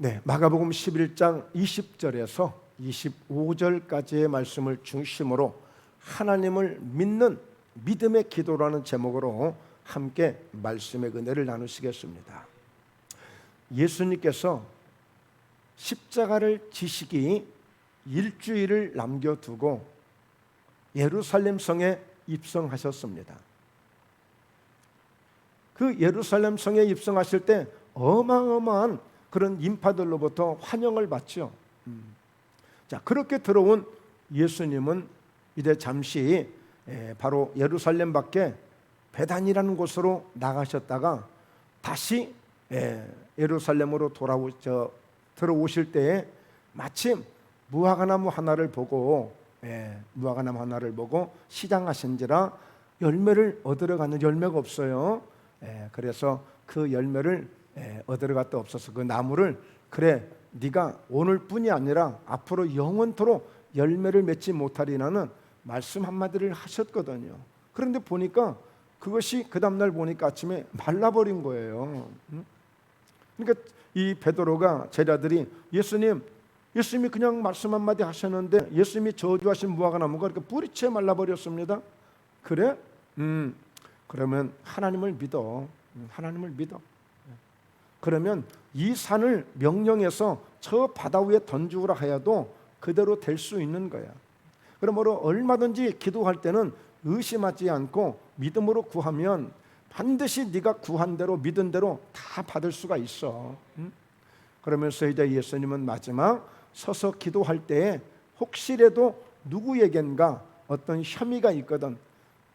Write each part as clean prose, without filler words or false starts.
네, 마가복음 11장 20절에서 25절까지의 말씀을 중심으로 하나님을 믿는 믿음의 기도라는 제목으로 함께 말씀의 은혜를 나누시겠습니다. 예수님께서 십자가를 지시기 일주일을 남겨두고 예루살렘 성에 입성하셨습니다. 그 예루살렘 성에 입성하실 때 어마어마한 그런 인파들로부터 환영을 받죠. 자, 그렇게 들어온 예수님은 이제 잠시 바로 예루살렘 밖에 베단이라는 곳으로 나가셨다가 다시 예루살렘으로 들어오실 때에 마침 무화과나무 하나를 보고 시장하신지라 열매를 얻으러 가는 열매가 없어요. 그래서 그 열매를 얻으러 갔다 없어서 그 나무를 그래 네가 오늘뿐이 아니라 앞으로 영원토록 열매를 맺지 못하리라는 말씀 한마디를 하셨거든요. 그런데 보니까 그것이 그 다음날 보니까 아침에 말라버린 거예요. 그러니까 이 베드로가 제자들이 예수님이 그냥 말씀 한마디 하셨는데 예수님이 저주하신 무화과나무가 이렇게 뿌리채 말라버렸습니다. 그래? 그러면 하나님을 믿어. 그러면 이 산을 명령해서 저 바다 위에 던지우라 하여도 그대로 될 수 있는 거야. 그러므로 얼마든지 기도할 때는 의심하지 않고 믿음으로 구하면 반드시 네가 구한 대로 믿은 대로 다 받을 수가 있어. 그러면서 이제 예수님은 마지막 서서 기도할 때에 혹시라도 누구에겐가 어떤 혐의가 있거든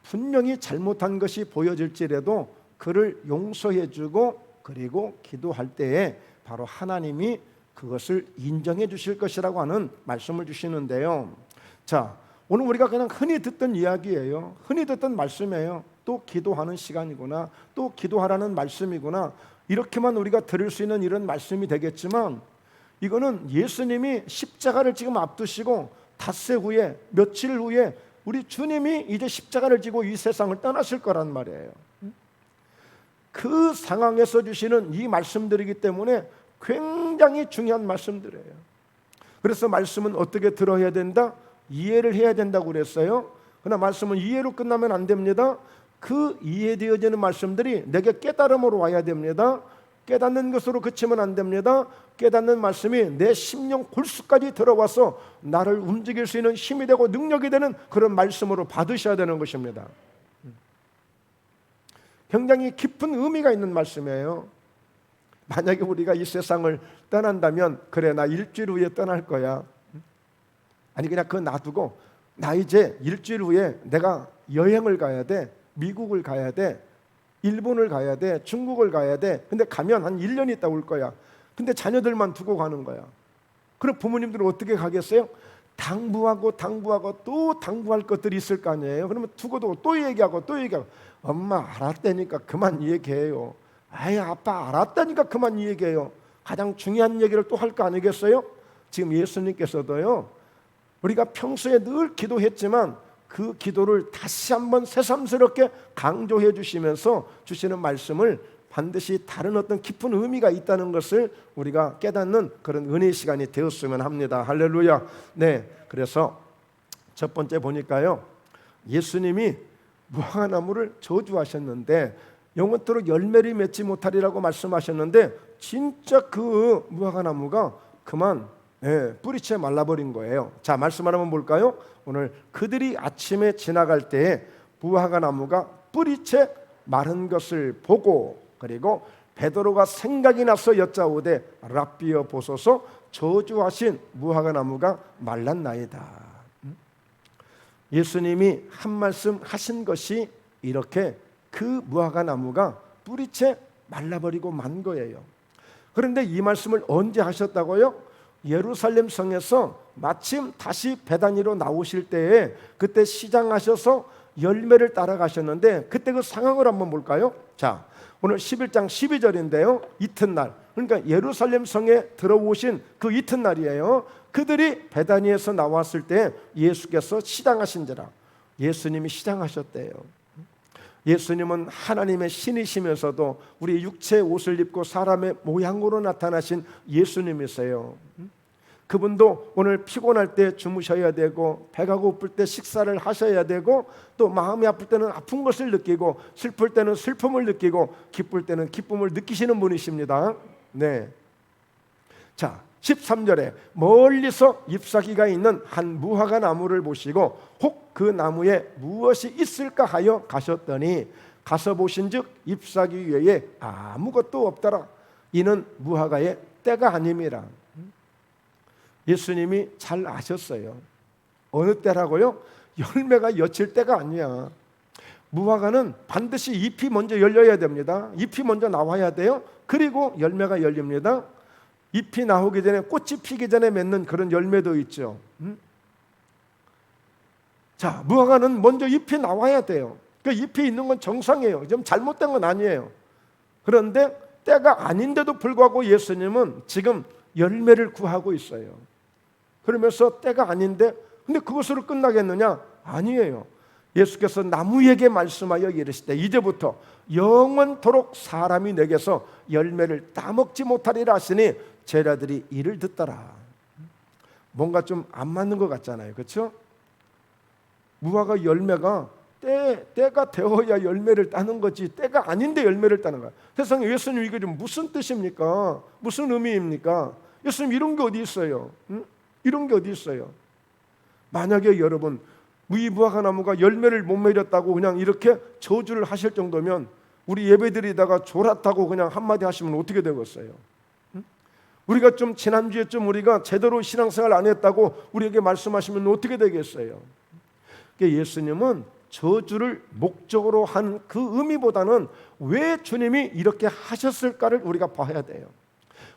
분명히 잘못한 것이 보여질지라도 그를 용서해주고 그리고 기도할 때에 바로 하나님이 그것을 인정해 주실 것이라고 하는 말씀을 주시는데요. 자, 오늘 우리가 그냥 흔히 듣던 이야기예요. 흔히 듣던 말씀이에요. 또 기도하는 시간이구나, 또 기도하라는 말씀이구나, 이렇게만 우리가 들을 수 있는 이런 말씀이 되겠지만 이거는 예수님이 십자가를 지금 앞두시고 닷새 후에 며칠 후에 우리 주님이 이제 십자가를 지고 이 세상을 떠나실 거란 말이에요. 그 상황에서 주시는 이 말씀들이기 때문에 굉장히 중요한 말씀들이에요. 그래서 말씀은 어떻게 들어야 된다? 이해를 해야 된다고 그랬어요. 그러나 말씀은 이해로 끝나면 안 됩니다. 그 이해되어지는 말씀들이 내게 깨달음으로 와야 됩니다. 깨닫는 것으로 그치면 안 됩니다. 깨닫는 말씀이 내 심령 골수까지 들어와서 나를 움직일 수 있는 힘이 되고 능력이 되는 그런 말씀으로 받으셔야 되는 것입니다. 굉장히 깊은 의미가 있는 말씀이에요. 만약에 우리가 이 세상을 떠난다면 그래 나 일주일 후에 떠날 거야. 아니 그냥 그거 놔두고 나 이제 일주일 후에 내가 여행을 가야 돼. 미국을 가야 돼. 일본을 가야 돼. 중국을 가야 돼. 근데 가면 한 1년 있다 올 거야. 근데 자녀들만 두고 가는 거야. 그럼 부모님들은 어떻게 가겠어요? 당부하고 또 당부할 것들이 있을 거 아니에요. 그러면 두고도 또 얘기하고 엄마 알았다니까 그만 얘기해요. 아이 아빠 알았다니까 그만 얘기해요. 가장 중요한 얘기를 또 할 거 아니겠어요? 지금 예수님께서도요 우리가 평소에 늘 기도했지만 그 기도를 다시 한번 새삼스럽게 강조해 주시면서 주시는 말씀을 반드시 다른 어떤 깊은 의미가 있다는 것을 우리가 깨닫는 그런 은혜의 시간이 되었으면 합니다. 할렐루야. 네, 그래서 첫 번째 보니까요 예수님이 무화과나무를 저주하셨는데 영원토록 열매를 맺지 못하리라고 말씀하셨는데 진짜 그 무화과나무가 그만 뿌리채 말라버린 거예요. 자, 말씀 한번 볼까요? 오늘 그들이 아침에 지나갈 때에 무화과나무가 뿌리채 마른 것을 보고 그리고 베드로가 생각이 나서 여짜오되 랍비여 보소서 저주하신 무화과나무가 말랐나이다. 예수님이 한 말씀 하신 것이 이렇게 그 무화과나무가 뿌리채 말라버리고 만 거예요. 그런데 이 말씀을 언제 하셨다고요? 예루살렘 성에서 마침 다시 베다니로 나오실 때에 그때 시장하셔서 열매를 따라가셨는데 그때 그 상황을 한번 볼까요? 자, 오늘 11장 12절인데요 이튿날, 그러니까 예루살렘 성에 들어오신 그 이튿날이에요. 그들이 베다니에서 나왔을 때 예수께서 시장하신지라. 예수님이 시장하셨대요. 예수님은 하나님의 신이시면서도 우리 육체의 옷을 입고 사람의 모양으로 나타나신 예수님이세요. 그분도 오늘 피곤할 때 주무셔야 되고, 배가 고플 때 식사를 하셔야 되고, 또 마음이 아플 때는 아픈 것을 느끼고, 슬플 때는 슬픔을 느끼고, 기쁠 때는 기쁨을 느끼시는 분이십니다. 네. 자, 13절에 멀리서 잎사귀가 있는 한 무화과 나무를 보시고 혹 그 나무에 무엇이 있을까 하여 가셨더니 가서 보신즉 잎사귀 외에 아무것도 없더라. 이는 무화과의 때가 아님이라. 예수님이 잘 아셨어요. 어느 때라고요? 열매가 엿칠 때가 아니야. 무화과는 반드시 잎이 먼저 열려야 됩니다. 잎이 먼저 나와야 돼요. 그리고 열매가 열립니다. 잎이 나오기 전에, 꽃이 피기 전에 맺는 그런 열매도 있죠. 자, 무화과는 먼저 잎이 나와야 돼요. 그 잎이 있는 건 정상이에요. 좀 잘못된 건 아니에요. 그런데 때가 아닌데도 불구하고 예수님은 지금 열매를 구하고 있어요. 그러면서 때가 아닌데, 근데 그것으로 끝나겠느냐? 아니에요. 예수께서 나무에게 말씀하여 이르시되 이제부터 영원토록 사람이 내게서 열매를 따먹지 못하리라 하시니 제자들이 이를 듣더라. 뭔가 좀 안 맞는 것 같잖아요. 그렇죠? 무화과 열매가 때가 되어야 열매를 따는 거지, 때가 아닌데 열매를 따는 거야. 세상에 예수님 이게 좀 무슨 뜻입니까? 무슨 의미입니까? 예수님 이런 게 어디 있어요? 이런 게 어디 있어요? 만약에 여러분 이 무화과 나무가 열매를 못 맺었다고 그냥 이렇게 저주를 하실 정도면 우리 예배드리다가 졸았다고 그냥 한마디 하시면 어떻게 되겠어요? 우리가 좀 지난주에 좀 우리가 제대로 신앙생활 안 했다고 우리에게 말씀하시면 어떻게 되겠어요? 예수님은 저주를 목적으로 한 그 의미보다는 왜 주님이 이렇게 하셨을까를 우리가 봐야 돼요.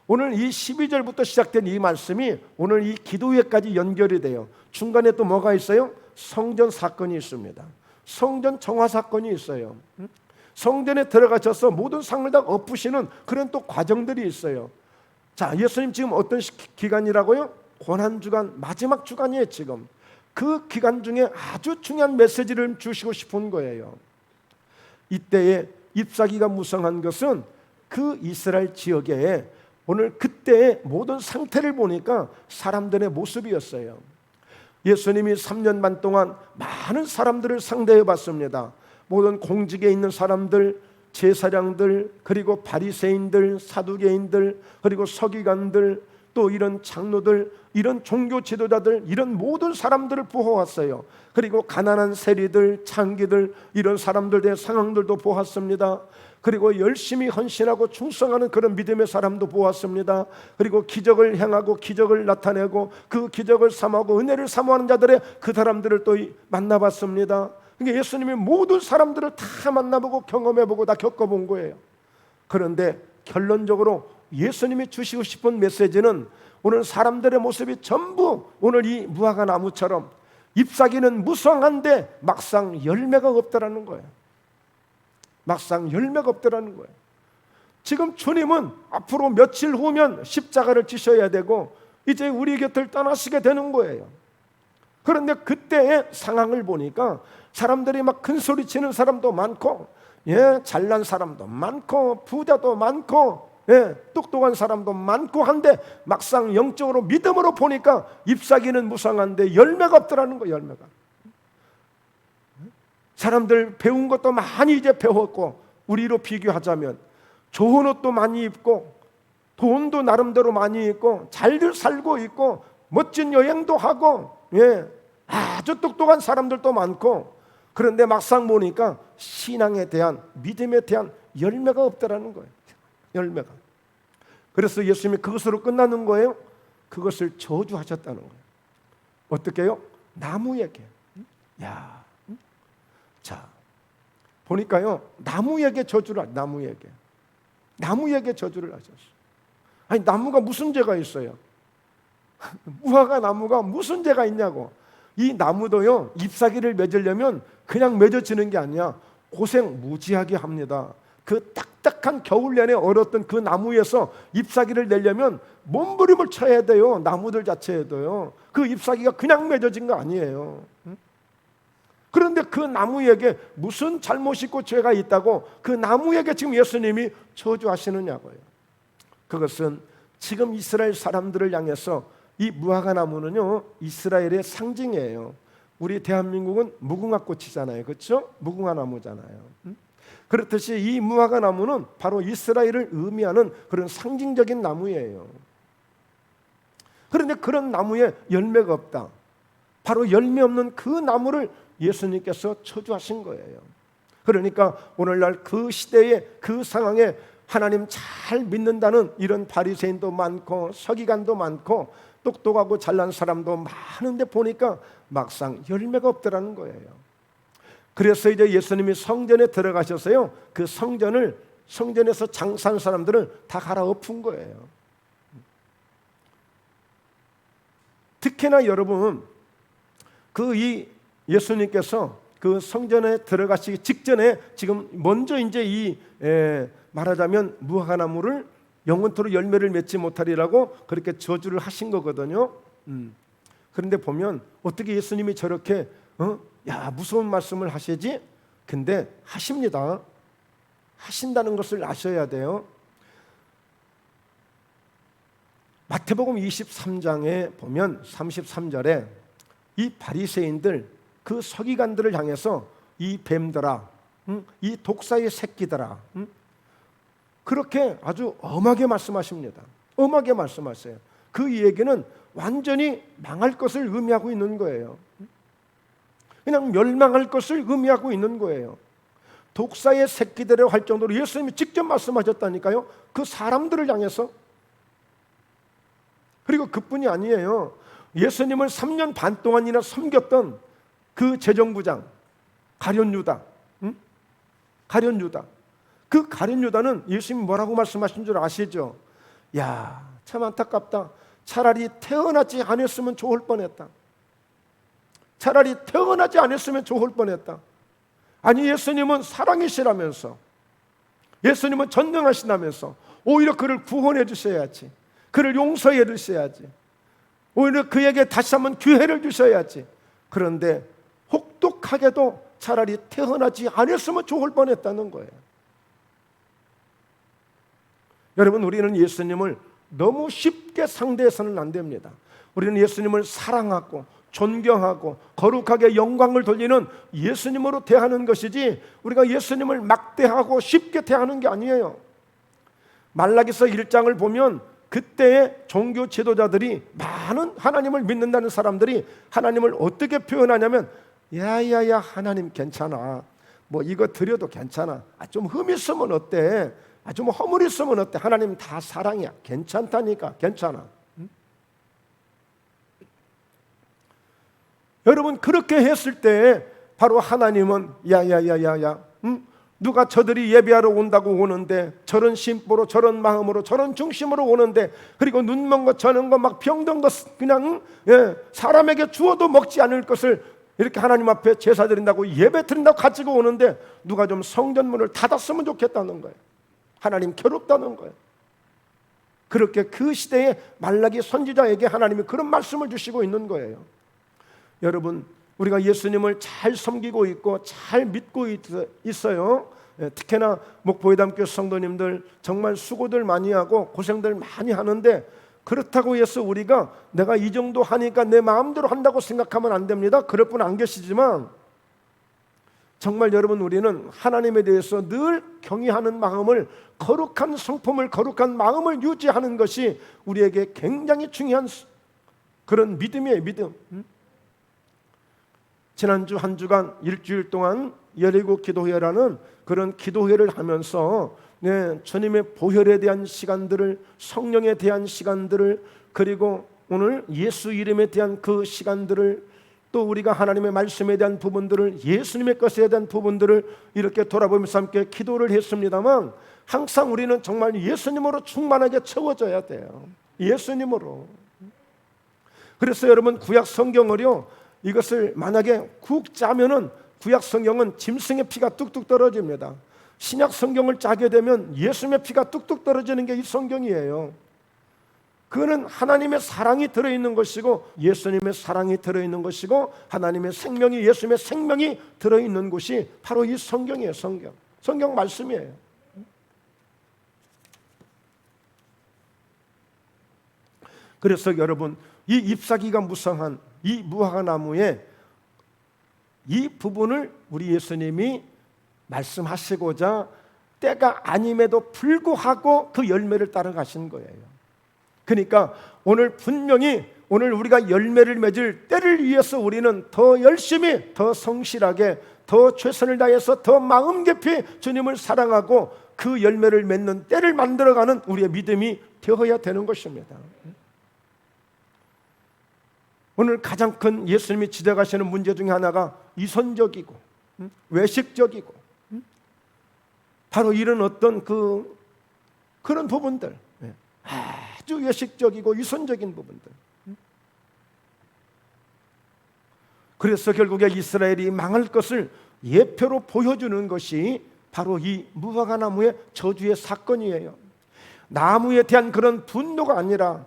오늘 이 12절부터 시작된 이 말씀이 오늘 이 기도회까지 연결이 돼요. 중간에 또 뭐가 있어요? 성전 사건이 있습니다. 성전 정화 사건이 있어요. 성전에 들어가셔서 모든 상을 다 엎으시는 그런 또 과정들이 있어요. 자, 예수님 지금 어떤 기간이라고요? 고난주간, 마지막 주간이에요. 지금 그 기간 중에 아주 중요한 메시지를 주시고 싶은 거예요. 이때에 잎사귀가 무성한 것은 그 이스라엘 지역에 오늘 그때의 모든 상태를 보니까 사람들의 모습이었어요. 예수님이 3년 반 동안 많은 사람들을 상대해 봤습니다. 모든 공직에 있는 사람들, 제사장들, 그리고 바리새인들, 사두개인들, 그리고 서기관들, 또 이런 장로들, 이런 종교 지도자들, 이런 모든 사람들을 보아왔어요. 그리고 가난한 세리들, 창기들, 이런 사람들의 상황들도 보았습니다. 그리고 열심히 헌신하고 충성하는 그런 믿음의 사람도 보았습니다. 그리고 기적을 행하고 기적을 나타내고 그 기적을 삼하고 은혜를 사모하는 자들의 그 사람들을 또 만나봤습니다. 그러니까 예수님이 모든 사람들을 다 만나보고 경험해보고 다 겪어본 거예요. 그런데 결론적으로 예수님이 주시고 싶은 메시지는 오늘 사람들의 모습이 전부 오늘 이 무화과 나무처럼 잎사귀는 무성한데 막상 열매가 없다라는 거예요. 막상 열매가 없다라는 거예요. 지금 주님은 앞으로 며칠 후면 십자가를 지셔야 되고 이제 우리 곁을 떠나시게 되는 거예요. 그런데 그때의 상황을 보니까 사람들이 막 큰 소리 치는 사람도 많고, 잘난 사람도 많고, 부자도 많고, 똑똑한 사람도 많고 한데 막상 영적으로 믿음으로 보니까 잎사귀는 무성한데 열매가 없더라는 거예요. 열매가. 사람들 배운 것도 많이 이제 배웠고, 우리로 비교하자면 좋은 옷도 많이 입고 돈도 나름대로 많이 있고 잘들 살고 있고 멋진 여행도 하고 아주 똑똑한 사람들도 많고, 그런데 막상 보니까 신앙에 대한, 믿음에 대한 열매가 없더라는 거예요. 열매가. 그래서 예수님이 그것으로 끝나는 거예요. 그것을 저주하셨다는 거예요. 어떻게 해요? 나무에게. 자, 보니까요, 나무에게 저주를, 나무에게 저주를 하셨어요. 아니, 나무가 무슨 죄가 있어요? 무화과 나무가 무슨 죄가 있냐고. 이 나무도요, 잎사귀를 맺으려면 그냥 맺어지는 게 아니야. 고생 무지하게 합니다. 그 딱딱한 겨울 내내 얼었던 그 나무에서 잎사귀를 내려면 몸부림을 쳐야 돼요. 나무들 자체에도요. 그 잎사귀가 그냥 맺어진 거 아니에요. 그런데 그 나무에게 무슨 잘못이 있고 죄가 있다고 그 나무에게 지금 예수님이 저주하시느냐고요. 그것은 지금 이스라엘 사람들을 향해서 이 무화과 나무는요, 이스라엘의 상징이에요. 우리 대한민국은 무궁화 꽃이잖아요. 그렇죠? 무궁화 나무잖아요. 그렇듯이 이 무화과 나무는 바로 이스라엘을 의미하는 그런 상징적인 나무예요. 그런데 그런 나무에 열매가 없다. 바로 열매 없는 그 나무를 예수님께서 저주하신 거예요. 그러니까 오늘날 그 시대의 그 상황에 하나님 잘 믿는다는 이런 바리새인도 많고 서기관도 많고 똑똑하고 잘난 사람도 많은데 보니까 막상 열매가 없더라는 거예요. 그래서 이제 예수님이 성전에 들어가셔서요, 그 성전에서 장사하는 사람들을 다 갈아엎은 거예요. 특히나 여러분, 이 예수님께서 그 성전에 들어가시기 직전에 지금 먼저 이제 말하자면 무화과나무를 영원토록 열매를 맺지 못하리라고 그렇게 저주를 하신 거거든요. 그런데 보면 어떻게 예수님이 저렇게 무서운 말씀을 하시지? 근데 하십니다. 하신다는 것을 아셔야 돼요. 마태복음 23장에 보면 33절에 이 바리새인들, 그 서기관들을 향해서 이 뱀들아, 이 독사의 새끼들아, 그렇게 아주 엄하게 말씀하십니다. 엄하게 말씀하세요. 그 얘기는 완전히 망할 것을 의미하고 있는 거예요. 그냥 멸망할 것을 의미하고 있는 거예요. 독사의 새끼들이라고 할 정도로 예수님이 직접 말씀하셨다니까요. 그 사람들을 향해서. 그리고 그뿐이 아니에요. 예수님을 3년 반 동안이나 섬겼던 그 재정부장 가룟유다, 가룟유다. 그 가룟유다는 예수님이 뭐라고 말씀하신 줄 아시죠? 야, 참 안타깝다. 차라리 태어나지 않았으면 좋을 뻔했다. 차라리 태어나지 않았으면 좋을 뻔했다. 아니, 예수님은 사랑이시라면서, 예수님은 전능하시다면서 오히려 그를 구원해 주셔야지, 그를 용서해 주셔야지, 오히려 그에게 다시 한번 기회를 주셔야지. 그런데 혹독하게도 차라리 태어나지 않았으면 좋을 뻔했다는 거예요. 여러분, 우리는 예수님을 너무 쉽게 상대해서는 안 됩니다. 우리는 예수님을 사랑하고 존경하고 거룩하게 영광을 돌리는 예수님으로 대하는 것이지 우리가 예수님을 막대하고 쉽게 대하는 게 아니에요. 말라기서 1장을 보면 그때의 종교 지도자들이, 많은 하나님을 믿는다는 사람들이 하나님을 어떻게 표현하냐면, 야야야, 하나님 괜찮아, 뭐 이거 드려도 괜찮아, 좀 흠 있으면 어때, 좀 허물 있으면 어때, 하나님 다 사랑이야, 괜찮다니까, 괜찮아. 여러분, 그렇게 했을 때 바로 하나님은 야야야야야, 누가 저들이 예배하러 온다고 오는데 저런 심보로, 저런 마음으로, 저런 중심으로 오는데, 그리고 눈먼 것, 저는 것, 막 병든 것 그냥 사람에게 주어도 먹지 않을 것을 이렇게 하나님 앞에 제사 드린다고, 예배 드린다고 가지고 오는데 누가 좀 성전문을 닫았으면 좋겠다는 거예요. 하나님 괴롭다는 거예요. 그렇게 그 시대에 말라기 선지자에게 하나님이 그런 말씀을 주시고 있는 거예요. 여러분, 우리가 예수님을 잘 섬기고 있고 잘 믿고 있어요. 특히나 목포회담교 성도님들 정말 수고들 많이 하고 고생들 많이 하는데, 그렇다고 해서 우리가 내가 이 정도 하니까 내 마음대로 한다고 생각하면 안 됩니다. 그럴 분 안 계시지만 정말 여러분, 우리는 하나님에 대해서 늘 경외하는 마음을, 거룩한 성품을, 거룩한 마음을 유지하는 것이 우리에게 굉장히 중요한 그런 믿음이에요. 믿음. 지난주 한 주간 일주일 동안 여리고 기도회라는 그런 기도회를 하면서 주님의 보혈에 대한 시간들을, 성령에 대한 시간들을, 그리고 오늘 예수 이름에 대한 그 시간들을, 또 우리가 하나님의 말씀에 대한 부분들을, 예수님의 것에 대한 부분들을 이렇게 돌아보면서 함께 기도를 했습니다만, 항상 우리는 정말 예수님으로 충만하게 채워져야 돼요. 예수님으로. 그래서 여러분, 구약 성경을요, 이것을 만약에 국 짜면은 구약 성경은 짐승의 피가 뚝뚝 떨어집니다. 신약 성경을 짜게 되면 예수님의 피가 뚝뚝 떨어지는 게 이 성경이에요. 그거는 하나님의 사랑이 들어있는 것이고 예수님의 사랑이 들어있는 것이고 하나님의 생명이, 예수님의 생명이 들어있는 곳이 바로 이 성경이에요. 성경 말씀이에요. 그래서 여러분, 이 잎사귀가 무성한 이 무화과나무의 이 부분을 우리 예수님이 말씀하시고자 때가 아님에도 불구하고 그 열매를 따라가신 거예요. 그러니까 오늘 분명히 오늘 우리가 열매를 맺을 때를 위해서 우리는 더 열심히, 더 성실하게, 더 최선을 다해서 더 마음 깊이 주님을 사랑하고 그 열매를 맺는 때를 만들어가는 우리의 믿음이 되어야 되는 것입니다. 오늘 가장 큰 예수님이 지적하시는 문제 중에 하나가 이선적이고 외식적이고 바로 이런 어떤 그런 부분들, 아주 외식적이고 이선적인 부분들. 그래서 결국에 이스라엘이 망할 것을 예표로 보여주는 것이 바로 이 무화과나무의 저주의 사건이에요. 나무에 대한 그런 분노가 아니라,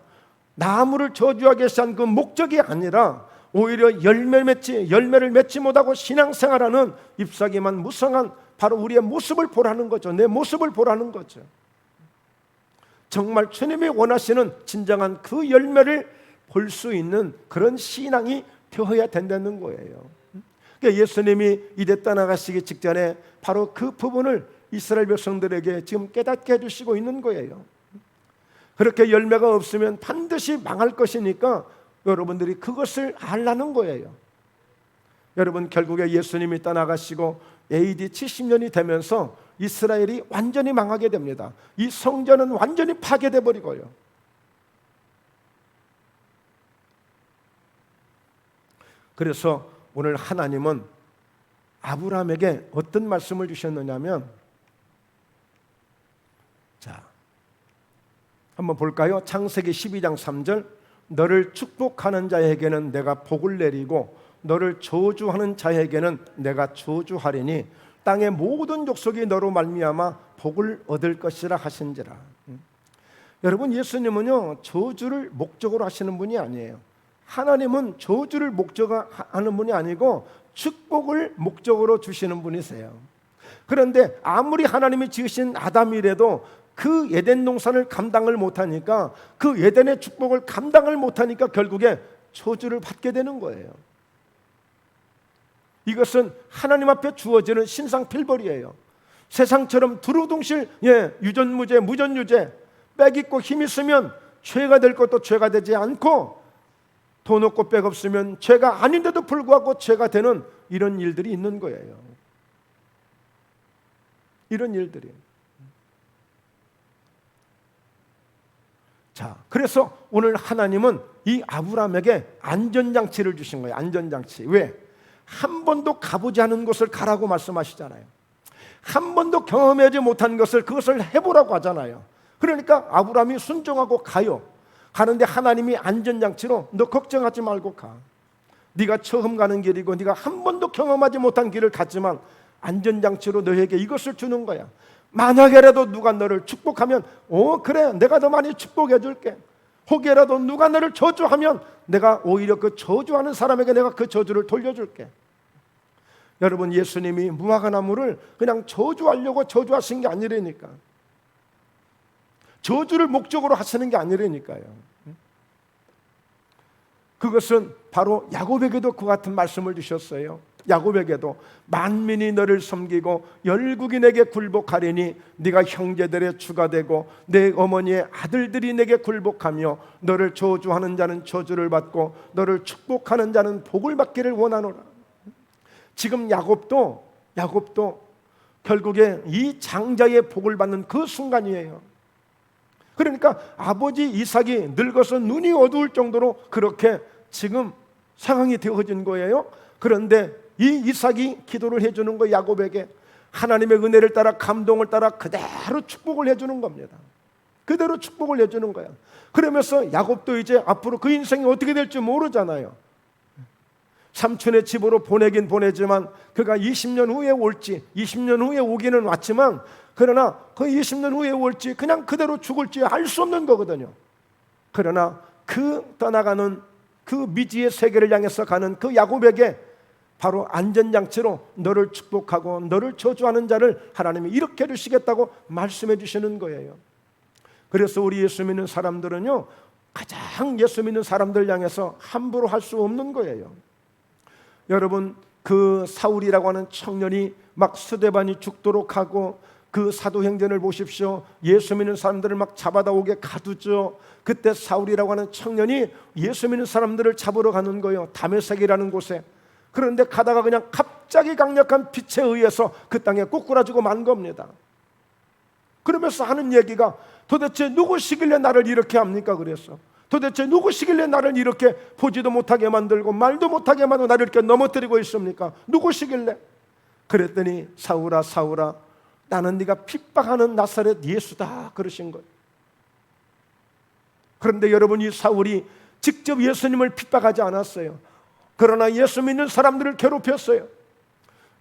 나무를 저주하기 위한 그 목적이 아니라 오히려 열매를 맺지 못하고 신앙생활하는 잎사귀만 무성한 바로 우리의 모습을 보라는 거죠. 내 모습을 보라는 거죠. 정말 주님이 원하시는 진정한 그 열매를 볼 수 있는 그런 신앙이 되어야 된다는 거예요. 그러니까 예수님이 이제 떠나가시기 직전에 바로 그 부분을 이스라엘 백성들에게 지금 깨닫게 해주시고 있는 거예요. 그렇게 열매가 없으면 반드시 망할 것이니까 여러분들이 그것을 알라는 거예요. 여러분, 결국에 예수님이 떠나가시고 AD 70년이 되면서 이스라엘이 완전히 망하게 됩니다. 이 성전은 완전히 파괴돼 버리고요. 그래서 오늘 하나님은 아브라함에게 어떤 말씀을 주셨느냐면, 자, 한번 볼까요? 창세기 12장 3절, 너를 축복하는 자에게는 내가 복을 내리고 너를 저주하는 자에게는 내가 저주하리니 땅의 모든 족속이 너로 말미암아 복을 얻을 것이라 하신지라. 여러분, 예수님은요 저주를 목적으로 하시는 분이 아니에요. 하나님은 저주를 목적으로 하는 분이 아니고 축복을 목적으로 주시는 분이세요. 그런데 아무리 하나님이 지으신 아담이라도 그 에덴 동산을 감당을 못하니까, 그 에덴의 축복을 감당을 못하니까 결국에 저주를 받게 되는 거예요. 이것은 하나님 앞에 주어지는 신상필벌이에요. 세상처럼 두루둥실, 유전무죄, 무전유죄, 빽있고 힘 있으면 죄가 될 것도 죄가 되지 않고, 돈 없고 빽 없으면 죄가 아닌데도 불구하고 죄가 되는 이런 일들이 있는 거예요. 이런 일들이. 자, 그래서 오늘 하나님은 이 아브라함에게 안전장치를 주신 거예요. 안전장치. 왜? 한 번도 가보지 않은 곳을 가라고 말씀하시잖아요. 한 번도 경험하지 못한 것을, 그것을 해보라고 하잖아요. 그러니까 아브라함이 순종하고 가요. 가는데 하나님이 안전장치로 너 걱정하지 말고 가. 네가 처음 가는 길이고 네가 한 번도 경험하지 못한 길을 갔지만 안전장치로 너에게 이것을 주는 거야. 만약에라도 누가 너를 축복하면 그래, 내가 더 많이 축복해 줄게. 혹여라도 누가 너를 저주하면 내가 오히려 그 저주하는 사람에게 내가 그 저주를 돌려줄게. 여러분, 예수님이 무화과나무를 그냥 저주하려고 저주하신 게 아니라니까. 저주를 목적으로 하시는 게 아니라니까요. 그것은 바로 야곱에게도 그 같은 말씀을 주셨어요. 야곱에게도 만민이 너를 섬기고 열국이 내게 굴복하리니 네가 형제들의 주가 되고 내 어머니의 아들들이 내게 굴복하며 너를 저주하는 자는 저주를 받고 너를 축복하는 자는 복을 받기를 원하노라. 지금 야곱도 결국에 이 장자의 복을 받는 그 순간이에요. 그러니까 아버지 이삭이 늙어서 눈이 어두울 정도로 그렇게 지금 상황이 되어진 거예요. 그런데 이 이삭이 기도를 해주는 거, 야곱에게 하나님의 은혜를 따라 감동을 따라 그대로 축복을 해주는 겁니다. 그대로 축복을 해주는 거야. 그러면서 야곱도 이제 앞으로 그 인생이 어떻게 될지 모르잖아요. 삼촌의 집으로 보내긴 보내지만 그가 20년 후에 올지, 20년 후에 오기는 왔지만 그러나 그 20년 후에 올지 그냥 그대로 죽을지 알 수 없는 거거든요. 그러나 그 떠나가는 그 미지의 세계를 향해서 가는 그 야곱에게 바로 안전장치로 너를 축복하고 너를 저주하는 자를 하나님이 이렇게 해주시겠다고 말씀해 주시는 거예요. 그래서 우리 예수 믿는 사람들은요, 가장 예수 믿는 사람들 향해서 함부로 할 수 없는 거예요. 여러분, 그 사울이라고 하는 청년이 막 스데반이 죽도록 하고, 그 사도행전을 보십시오. 예수 믿는 사람들을 막 잡아다 오게 가두죠. 그때 사울이라고 하는 청년이 예수 믿는 사람들을 잡으러 가는 거예요. 다메섹이라는 곳에. 그런데 가다가 그냥 갑자기 강력한 빛에 의해서 그 땅에 꼬꾸라지고 만 겁니다. 그러면서 하는 얘기가, 도대체 누구시길래 나를 이렇게 합니까? 그랬어. 도대체 누구시길래 나를 이렇게 보지도 못하게 만들고 말도 못하게 만들고 나를 이렇게 넘어뜨리고 있습니까? 누구시길래? 그랬더니 사울아 사울아, 나는 네가 핍박하는 나사렛 예수다, 그러신 거예요. 그런데 여러분, 이 사울이 직접 예수님을 핍박하지 않았어요. 그러나 예수 믿는 사람들을 괴롭혔어요.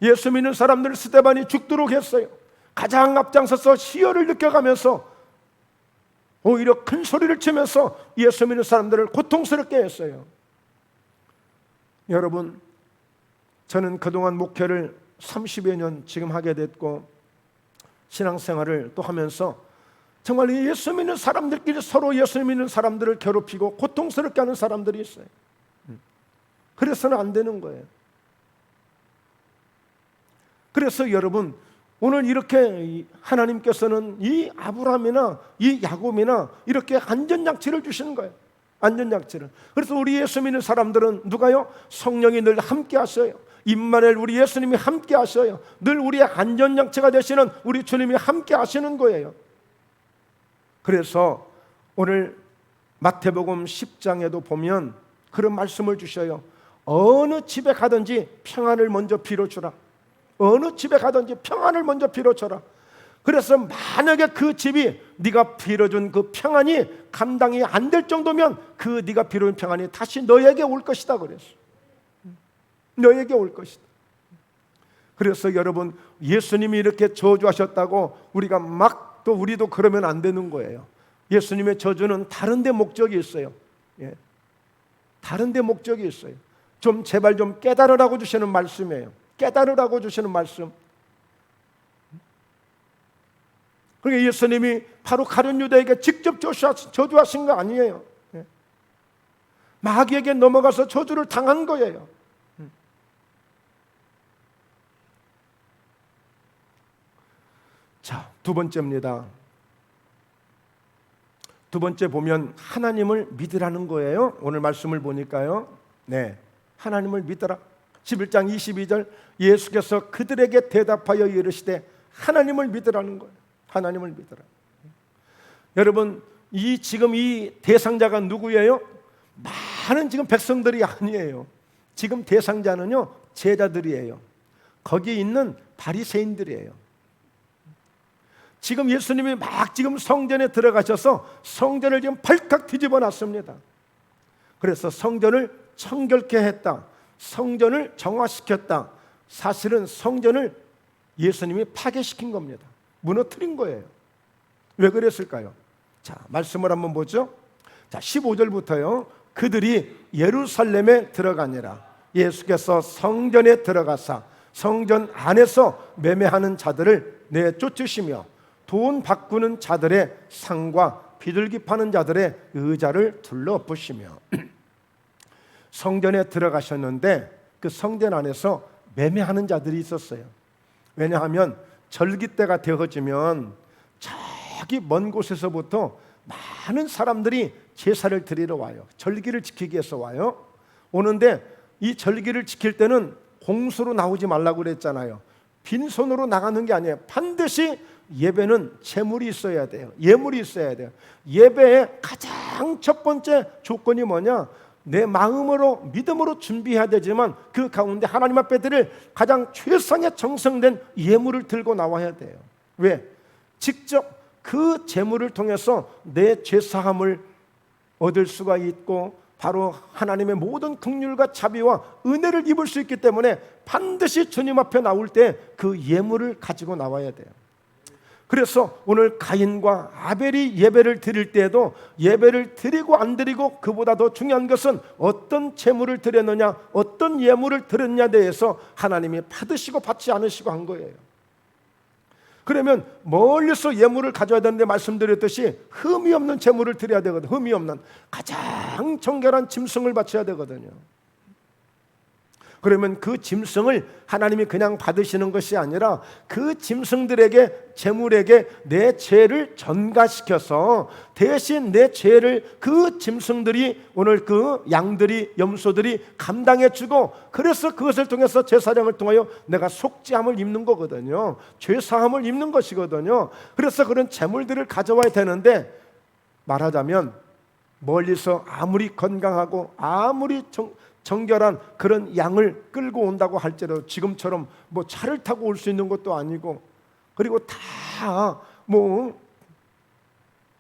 예수 믿는 사람들을 스데반이 죽도록 했어요. 가장 앞장서서 희열을 느껴가면서 오히려 큰 소리를 치면서 예수 믿는 사람들을 고통스럽게 했어요. 여러분, 저는 그동안 목회를 30여 년 지금 하게 됐고, 신앙생활을 또 하면서 정말 예수 믿는 사람들끼리 서로 예수 믿는 사람들을 괴롭히고 고통스럽게 하는 사람들이 있어요. 그래서는 안 되는 거예요. 그래서 여러분, 오늘 이렇게 하나님께서는 이 아브라함이나 이 야곱이나 이렇게 안전장치를 주시는 거예요. 안전장치를. 그래서 우리 예수 믿는 사람들은 누가요? 성령이 늘 함께 하셔요. 임마누엘, 우리 예수님이 함께 하셔요. 늘 우리의 안전장치가 되시는 우리 주님이 함께 하시는 거예요. 그래서 오늘 마태복음 10장에도 보면 그런 말씀을 주셔요. 어느 집에 가든지 평안을 먼저 빌어주라. 어느 집에 가든지 평안을 먼저 빌어줘라. 그래서 만약에 그 집이 네가 빌어준 그 평안이 감당이 안 될 정도면 그 네가 빌어준 평안이 다시 너에게 올 것이다 그랬어. 너에게 올 것이다. 그래서 여러분, 예수님이 이렇게 저주하셨다고 우리가 막 또 우리도 그러면 안 되는 거예요. 예수님의 저주는 다른 데 목적이 있어요. 예. 다른 데 목적이 있어요. 좀 제발 좀 깨달으라고 주시는 말씀이에요. 깨달으라고 주시는 말씀. 그러니까 예수님이 바로 가룟 유다에게 직접 저주하신 거 아니에요. 마귀에게 넘어가서 저주를 당한 거예요. 자, 두 번째입니다. 두 번째 보면 하나님을 믿으라는 거예요. 오늘 말씀을 보니까요. 네, 하나님을 믿어라. 11장 22절, 예수께서 그들에게 대답하여 이르시되 하나님을 믿으라는 거예요. 하나님을 믿으라. 여러분, 지금 이 대상자가 누구예요? 많은 지금 백성들이 아니에요. 지금 대상자는요, 제자들이에요. 거기에 있는 바리새인들이에요. 지금 예수님이 막 지금 성전에 들어가셔서 성전을 지금 발칵 뒤집어 놨습니다. 그래서 성전을 청결케 했다. 성전을 정화시켰다. 사실은 성전을 예수님이 파괴시킨 겁니다. 무너뜨린 거예요. 왜 그랬을까요? 자, 말씀을 한번 보죠. 자, 15절부터요. 그들이 예루살렘에 들어가니라. 예수께서 성전에 들어가사 성전 안에서 매매하는 자들을 내쫓으시며 돈 바꾸는 자들의 상과 비둘기 파는 자들의 의자를 둘러보시며 성전에 들어가셨는데 그 성전 안에서 매매하는 자들이 있었어요. 왜냐하면 절기 때가 되어지면 저기 먼 곳에서부터 많은 사람들이 제사를 드리러 와요. 절기를 지키기 위해서 와요. 오는데 이 절기를 지킬 때는 공수로 나오지 말라고 그랬잖아요. 빈손으로 나가는 게 아니에요. 반드시 예배는 제물이 있어야 돼요. 예물이 있어야 돼요. 예배의 가장 첫 번째 조건이 뭐냐? 내 마음으로 믿음으로 준비해야 되지만 그 가운데 하나님 앞에 드릴 가장 최상의 정성된 예물을 들고 나와야 돼요. 왜? 직접 그 제물을 통해서 내 죄사함을 얻을 수가 있고 바로 하나님의 모든 긍휼과 자비와 은혜를 입을 수 있기 때문에 반드시 주님 앞에 나올 때 그 예물을 가지고 나와야 돼요. 그래서 오늘 가인과 아벨이 예배를 드릴 때에도 예배를 드리고 안 드리고 그보다 더 중요한 것은 어떤 제물을 드렸느냐, 어떤 예물을 드렸느냐에 대해서 하나님이 받으시고 받지 않으시고 한 거예요. 그러면 멀리서 예물을 가져야 되는데 말씀드렸듯이 흠이 없는 제물을 드려야 되거든요. 흠이 없는 가장 정결한 짐승을 바쳐야 되거든요. 그러면 그 짐승을 하나님이 그냥 받으시는 것이 아니라 그 짐승들에게, 제물에게 내 죄를 전가시켜서 대신 내 죄를 그 짐승들이, 오늘 그 양들이, 염소들이 감당해 주고, 그래서 그것을 통해서 제사장을 통하여 내가 속죄함을 입는 거거든요. 죄사함을 입는 것이거든요. 그래서 그런 제물들을 가져와야 되는데, 말하자면 멀리서 아무리 건강하고 아무리 정결한 그런 양을 끌고 온다고 할지라도 지금처럼 뭐 차를 타고 올 수 있는 것도 아니고, 그리고 다 뭐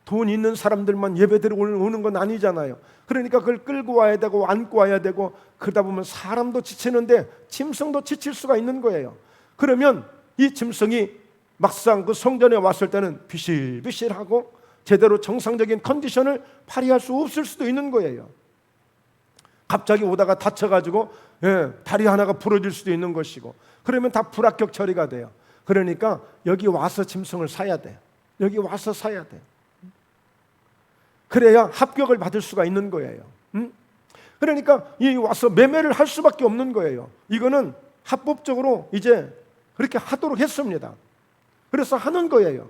돈 있는 사람들만 예배드리러 오는 건 아니잖아요. 그러니까 그걸 끌고 와야 되고 안고 와야 되고, 그러다 보면 사람도 지치는데 짐승도 지칠 수가 있는 거예요. 그러면 이 짐승이 막상 그 성전에 왔을 때는 비실비실하고 제대로 정상적인 컨디션을 발휘할 수 없을 수도 있는 거예요. 갑자기 오다가 다쳐가지고 다리 하나가 부러질 수도 있는 것이고, 그러면 다 불합격 처리가 돼요. 그러니까 여기 와서 짐승을 사야 돼요. 여기 와서 사야 돼요. 그래야 합격을 받을 수가 있는 거예요. 그러니까 이 와서 매매를 할 수밖에 없는 거예요. 이거는 합법적으로 이제 그렇게 하도록 했습니다. 그래서 하는 거예요.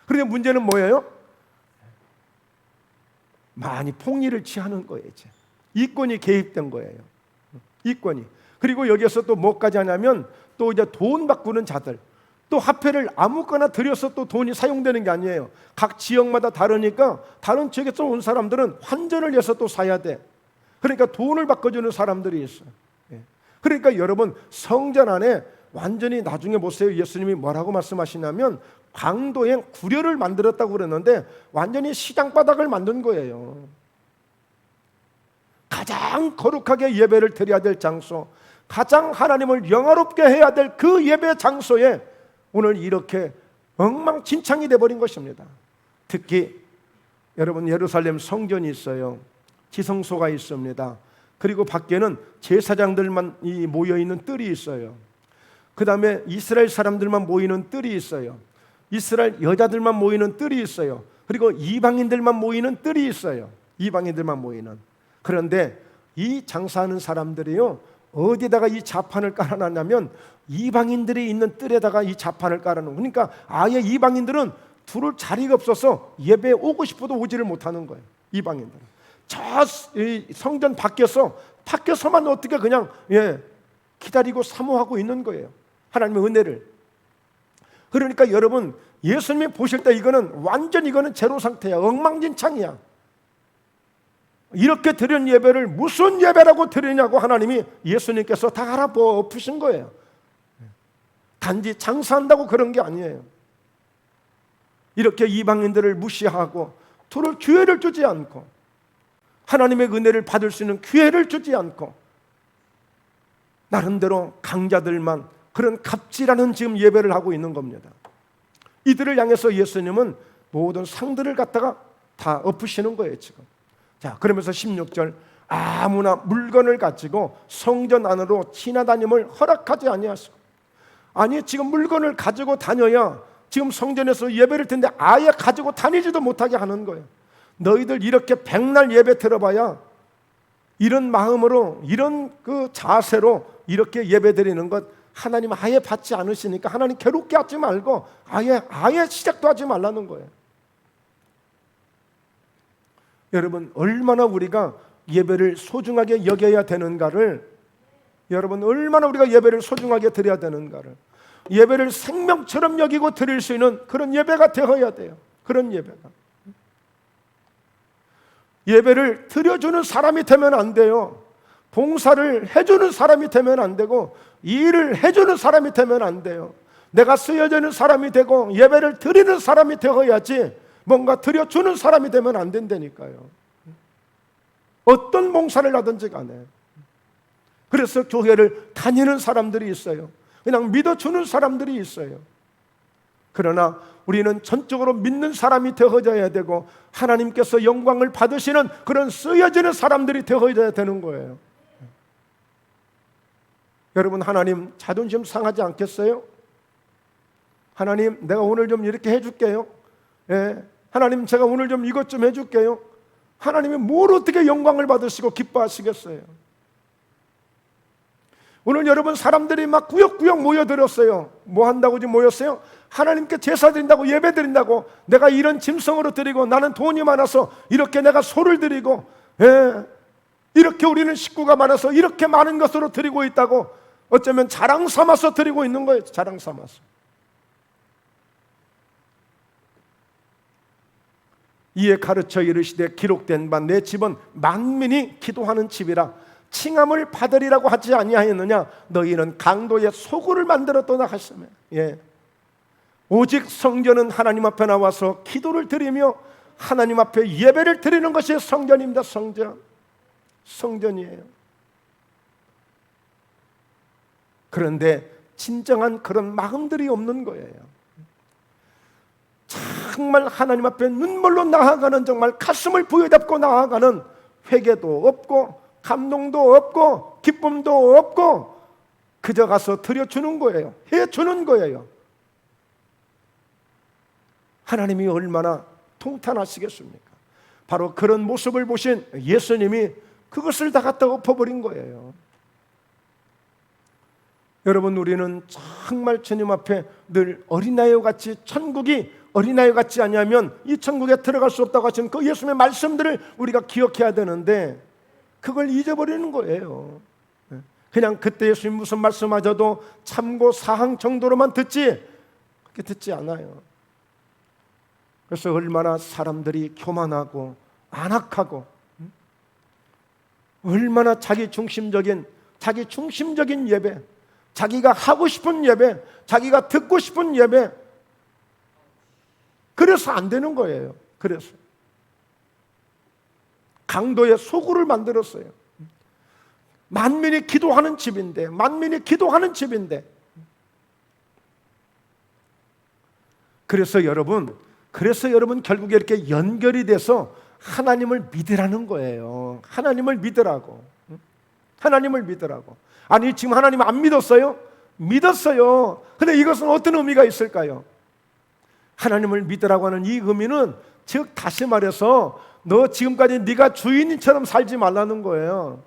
그런데 문제는 뭐예요? 많이 폭리를 취하는 거예요. 이제 이권이 개입된 거예요. 이권이. 그리고 여기에서 또 뭐까지 하냐면, 또 이제 돈 바꾸는 자들, 또 화폐를 아무거나 들여서 또 돈이 사용되는 게 아니에요. 각 지역마다 다르니까 다른 지역에서 온 사람들은 환전을 해서 또 사야 돼. 그러니까 돈을 바꿔주는 사람들이 있어요. 그러니까 여러분, 성전 안에 완전히, 나중에 보세요. 예수님이 뭐라고 말씀하시냐면 강도의 구려를 만들었다고 그랬는데 완전히 시장바닥을 만든 거예요. 가장 거룩하게 예배를 드려야 될 장소, 가장 하나님을 영화롭게 해야 될 그 예배 장소에 오늘 이렇게 엉망진창이 돼버린 것입니다. 특히 여러분, 예루살렘 성전이 있어요. 지성소가 있습니다. 그리고 밖에는 제사장들만 모여있는 뜰이 있어요. 그 다음에 이스라엘 사람들만 모이는 뜰이 있어요. 이스라엘 여자들만 모이는 뜰이 있어요. 그리고 이방인들만 모이는 뜰이 있어요. 이방인들만 모이는. 그런데 이 장사하는 사람들이요, 어디다가 이 자판을 깔아놨냐면 이방인들이 있는 뜰에다가 이 자판을 깔아놓은. 그러니까 아예 이방인들은 두를 자리가 없어서 예배에 오고 싶어도 오지를 못하는 거예요. 이방인들은 저 성전 밖에서만 어떻게 그냥 기다리고 사모하고 있는 거예요. 하나님의 은혜를. 그러니까 여러분, 예수님이 보실 때 이거는 제로 상태야. 엉망진창이야. 이렇게 드린 예배를 무슨 예배라고 드리냐고 하나님이, 예수님께서 다 알아보신 거예요. 단지 장사한다고 그런 게 아니에요. 이렇게 이방인들을 무시하고 두를 기회를 주지 않고 하나님의 은혜를 받을 수 있는 기회를 주지 않고 나름대로 강자들만 그런 갑질하는 지금 예배를 하고 있는 겁니다. 이들을 향해서 예수님은 모든 상들을 갖다가 다 엎으시는 거예요 지금. 자, 그러면서 16절, 아무나 물건을 가지고 성전 안으로 지나다님을 허락하지 아니하시고. 아니, 지금 물건을 가지고 다녀야 지금 성전에서 예배를 드는데 아예 가지고 다니지도 못하게 하는 거예요. 너희들 이렇게 백날 예배 들어봐야 이런 마음으로, 이런 그 자세로 이렇게 예배 드리는 것 하나님 아예 받지 않으시니까 하나님 괴롭게 하지 말고 아예 시작도 하지 말라는 거예요. 여러분, 얼마나 우리가 예배를 소중하게 여겨야 되는가를, 여러분, 얼마나 우리가 예배를 소중하게 드려야 되는가를, 예배를 생명처럼 여기고 드릴 수 있는 그런 예배가 되어야 돼요. 그런 예배가. 예배를 드려주는 사람이 되면 안 돼요. 봉사를 해주는 사람이 되면 안 되고 일을 해주는 사람이 되면 안 돼요. 내가 쓰여지는 사람이 되고 예배를 드리는 사람이 되어야지 뭔가 드려주는 사람이 되면 안 된다니까요. 어떤 봉사를 하든지 간에. 그래서 교회를 다니는 사람들이 있어요. 그냥 믿어주는 사람들이 있어요. 그러나 우리는 전적으로 믿는 사람이 되어져야 되고 하나님께서 영광을 받으시는 그런 쓰여지는 사람들이 되어져야 되는 거예요. 여러분, 하나님 자존심 상하지 않겠어요? 하나님, 내가 오늘 좀 이렇게 해줄게요. 하나님, 제가 오늘 좀 이것 좀 해줄게요. 하나님이 뭘 어떻게 영광을 받으시고 기뻐하시겠어요? 오늘 여러분, 사람들이 막 구역구역 모여들었어요. 뭐 한다고 지금 모였어요? 하나님께 제사 드린다고, 예배 드린다고. 내가 이런 짐승으로 드리고, 나는 돈이 많아서 이렇게 내가 소를 드리고, 이렇게 우리는 식구가 많아서 이렇게 많은 것으로 드리고 있다고 어쩌면 자랑 삼아서 드리고 있는 거예요. 자랑 삼아서. 이에 가르쳐 이르시되 기록된 바 내 집은 만민이 기도하는 집이라 칭함을 받으리라고 하지 아니하였느냐. 너희는 강도의 소굴을 만들었도다 하시며, 오직 성전은 하나님 앞에 나와서 기도를 드리며 하나님 앞에 예배를 드리는 것이 성전입니다. 성전이에요. 그런데 진정한 그런 마음들이 없는 거예요. 정말 하나님 앞에 눈물로 나아가는, 정말 가슴을 부여잡고 나아가는 회개도 없고 감동도 없고 기쁨도 없고 그저 가서 드려주는 거예요. 해주는 거예요. 하나님이 얼마나 통탄하시겠습니까? 바로 그런 모습을 보신 예수님이 그것을 다 갖다 엎어버린 거예요. 여러분, 우리는 정말 주님 앞에 늘 어린아이와 같이, 천국이 어린아이와 같지 않냐면 이 천국에 들어갈 수 없다고 하신 그 예수님의 말씀들을 우리가 기억해야 되는데 그걸 잊어버리는 거예요. 그냥 그때 예수님 무슨 말씀하셔도 참고 사항 정도로만 듣지, 그렇게 듣지 않아요. 그래서 얼마나 사람들이 교만하고 안악하고, 얼마나 자기 중심적인 예배, 자기가 하고 싶은 예배, 자기가 듣고 싶은 예배, 그래서 안 되는 거예요. 그래서 강도의 소굴을 만들었어요. 만민이 기도하는 집인데, 그래서 여러분 결국에 이렇게 연결이 돼서 하나님을 믿으라는 거예요. 하나님을 믿으라고. 아니, 지금 하나님 안 믿었어요? 믿었어요. 근데 이것은 어떤 의미가 있을까요? 하나님을 믿으라고 하는 이 의미는, 즉 다시 말해서 너 지금까지 네가 주인처럼 살지 말라는 거예요.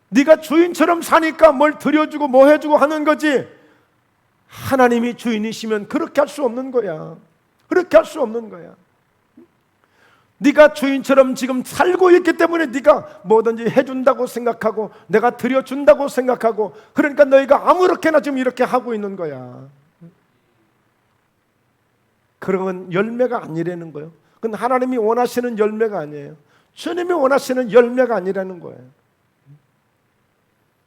네가 주인처럼 사니까 뭘 드려주고 뭐 해주고 하는 거지, 하나님이 주인이시면 그렇게 할 수 없는 거야. 네가 주인처럼 지금 살고 있기 때문에 네가 뭐든지 해준다고 생각하고 내가 드려준다고 생각하고, 그러니까 너희가 아무렇게나 지금 이렇게 하고 있는 거야. 그런 열매가 아니라는 거예요. 그건 하나님이 원하시는 열매가 아니에요. 주님이 원하시는 열매가 아니라는 거예요.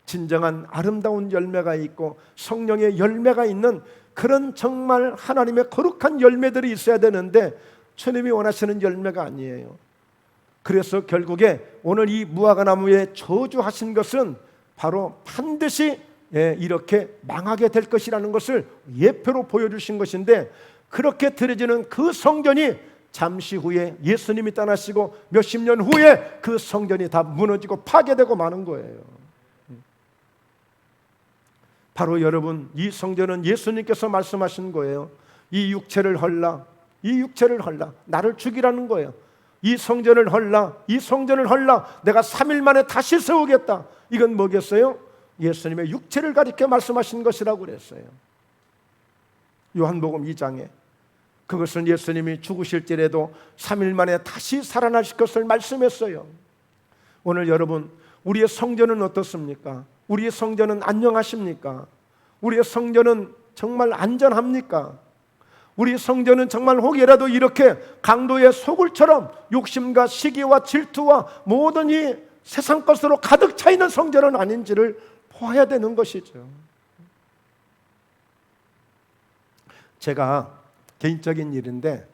진정한 아름다운 열매가 있고 성령의 열매가 있는 그런 정말 하나님의 거룩한 열매들이 있어야 되는데 주님이 원하시는 열매가 아니에요. 그래서 결국에 오늘 이 무화과나무에 저주하신 것은 바로 반드시 이렇게 망하게 될 것이라는 것을 예표로 보여주신 것인데, 그렇게 드려지는 그 성전이 잠시 후에 예수님이 떠나시고 몇십 년 후에 그 성전이 다 무너지고 파괴되고 마는 거예요. 바로 여러분, 이 성전은 예수님께서 말씀하신 거예요. 이 육체를 헐라, 나를 죽이라는 거예요. 이 성전을 헐라, 내가 3일 만에 다시 세우겠다. 이건 뭐겠어요? 예수님의 육체를 가리켜 말씀하신 것이라고 그랬어요. 요한복음 2장에 그것은 예수님이 죽으실지라도 3일 만에 다시 살아나실 것을 말씀했어요. 오늘 여러분, 우리의 성전은 어떻습니까? 우리의 성전은 안녕하십니까? 우리의 성전은 정말 안전합니까? 우리 성전은 정말 혹이라도 이렇게 강도의 소굴처럼 욕심과 시기와 질투와 모든 이 세상 것으로 가득 차 있는 성전은 아닌지를 보아야 되는 것이죠. 제가 개인적인 일인데,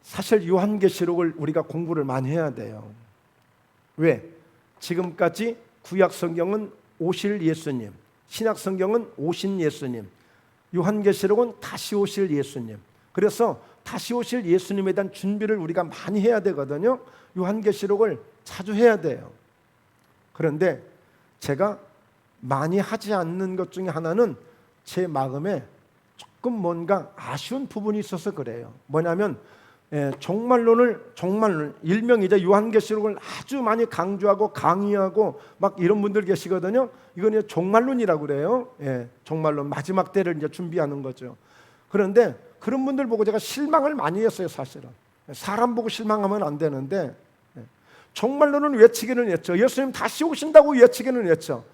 사실 요한계시록을 우리가 공부를 많이 해야 돼요. 왜? 지금까지 구약 성경은 오실 예수님, 신약 성경은 오신 예수님, 요한계시록은 다시 오실 예수님. 그래서 다시 오실 예수님에 대한 준비를 우리가 많이 해야 되거든요. 요한계시록을 자주 해야 돼요. 그런데 제가 많이 하지 않는 것 중에 하나는 제 마음에 조금 뭔가 아쉬운 부분이 있어서 그래요. 뭐냐면 종말론을 일명 이제 요한계시록을 아주 많이 강조하고 강의하고 막 이런 분들 계시거든요. 이건 종말론이라고 그래요. 종말론 마지막 때를 이제 준비하는 거죠. 그런데 그런 분들 보고 제가 실망을 많이 했어요, 사실은. 사람 보고 실망하면 안 되는데 종말론은 외치기는 했죠. 예수님 다시 오신다고 외치기는 했죠.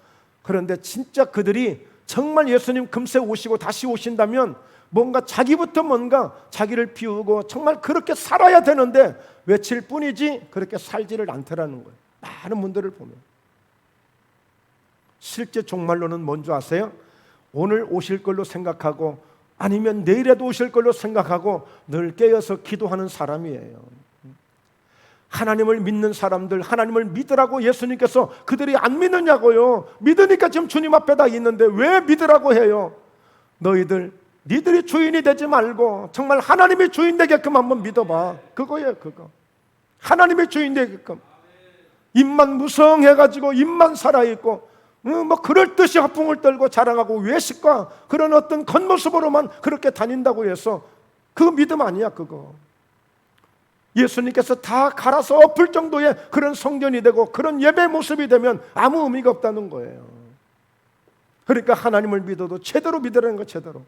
그런데 진짜 그들이 정말 예수님 금세 오시고 다시 오신다면 뭔가 자기부터 뭔가 자기를 비우고 정말 그렇게 살아야 되는데 외칠 뿐이지 그렇게 살지를 않더라는 거예요. 많은 분들을 보면. 실제 종말론은 뭔지 아세요? 오늘 오실 걸로 생각하고 아니면 내일에도 오실 걸로 생각하고 늘 깨어서 기도하는 사람이에요. 하나님을 믿는 사람들, 하나님을 믿으라고 예수님께서 그들이 안 믿느냐고요. 믿으니까 지금 주님 앞에 다 있는데 왜 믿으라고 해요? 니들이 주인이 되지 말고 정말 하나님이 주인 되게끔 한번 믿어봐. 그거예요, 그거. 하나님이 주인 되게끔. 입만 무성해가지고 입만 살아있고 뭐 그럴 듯이 허풍을 떨고 자랑하고 외식과 그런 어떤 겉모습으로만 그렇게 다닌다고 해서 그거 믿음 아니야, 그거. 예수님께서 다 갈아서 엎을 정도의 그런 성전이 되고 그런 예배 모습이 되면 아무 의미가 없다는 거예요. 그러니까 하나님을 믿어도 제대로 믿으라는 거, 제대로.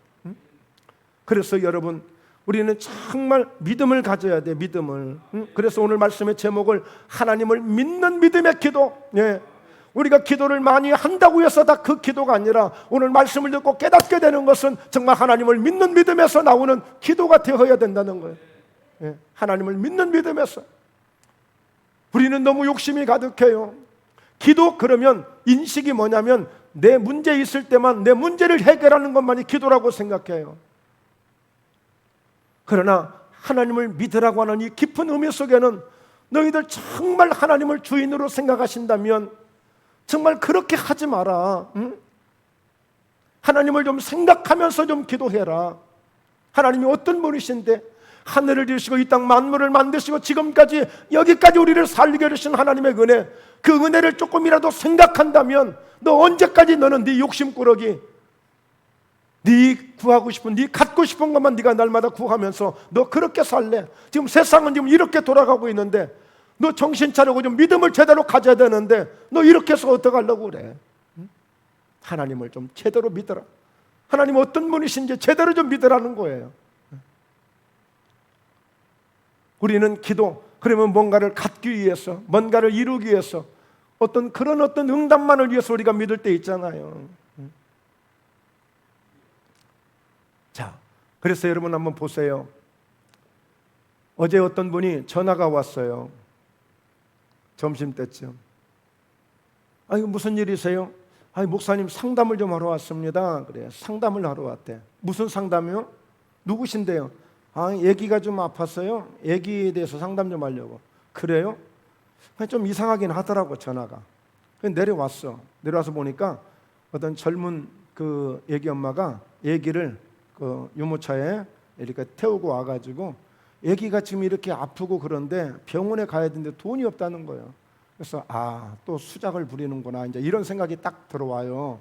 그래서 여러분, 우리는 정말 믿음을 가져야 돼, 믿음을. 그래서 오늘 말씀의 제목을 하나님을 믿는 믿음의 기도. 우리가 기도를 많이 한다고 해서 다 그 기도가 아니라 오늘 말씀을 듣고 깨닫게 되는 것은 정말 하나님을 믿는 믿음에서 나오는 기도가 되어야 된다는 거예요. 하나님을 믿는 믿음에서. 우리는 너무 욕심이 가득해요. 기도 그러면 인식이 뭐냐면 내 문제 있을 때만 내 문제를 해결하는 것만이 기도라고 생각해요. 그러나 하나님을 믿으라고 하는 이 깊은 의미 속에는 너희들 정말 하나님을 주인으로 생각하신다면 정말 그렇게 하지 마라. 하나님을 좀 생각하면서 좀 기도해라. 하나님이 어떤 분이신데 하늘을 지으시고 이 땅 만물을 만드시고 지금까지 여기까지 우리를 살게 하신 하나님의 은혜, 그 은혜를 조금이라도 생각한다면 너 언제까지 너는 네 욕심꾸러기, 네 구하고 싶은, 네 갖고 싶은 것만 네가 날마다 구하면서 너 그렇게 살래? 지금 세상은 지금 이렇게 돌아가고 있는데 너 정신 차리고 좀 믿음을 제대로 가져야 되는데 너 이렇게 해서 어떡하려고 그래? 하나님을 좀 제대로 믿어라. 하나님 어떤 분이신지 제대로 좀 믿으라는 거예요. 우리는 기도, 그러면 뭔가를 갖기 위해서, 뭔가를 이루기 위해서 어떤 응답만을 위해서 우리가 믿을 때 있잖아요. 자, 그래서 여러분 한번 보세요. 어제 어떤 분이 전화가 왔어요. 점심때쯤. 이거 무슨 일이세요? 목사님 상담을 좀 하러 왔습니다. 그래요. 상담을 하러 왔대. 무슨 상담이요? 누구신데요? 애기가 좀 아팠어요. 애기에 대해서 상담 좀 하려고. 그래요? 좀 이상하긴 하더라고, 전화가. 내려왔어. 내려와서 보니까 어떤 젊은 그 애기 엄마가 애기를 그 유모차에 이렇게 태우고 와가지고 애기가 지금 이렇게 아프고 그런데 병원에 가야 되는데 돈이 없다는 거예요. 그래서 또 수작을 부리는구나, 이제 이런 생각이 딱 들어와요.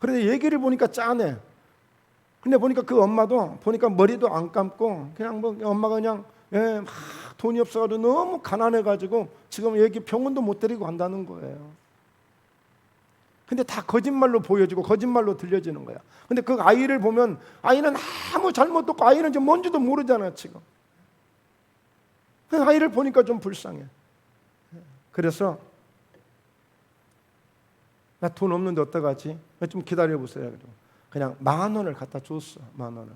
그런데 얘기를 보니까 짠해. 근데 보니까 그 엄마도 보니까 머리도 안 감고 그냥 뭐 엄마가 그냥 막 돈이 없어가지고 너무 가난해가지고 지금 애기 병원도 못 데리고 간다는 거예요. 근데 다 거짓말로 보여지고 거짓말로 들려지는 거야. 근데 그 아이를 보면 아이는 아무 잘못도 없고 아이는 지금 뭔지도 모르잖아, 지금. 그 아이를 보니까 좀 불쌍해. 그래서 나 돈 없는데 어떡하지? 좀 기다려보세요. 그냥 10,000원을 갖다 줬어. 10,000원을.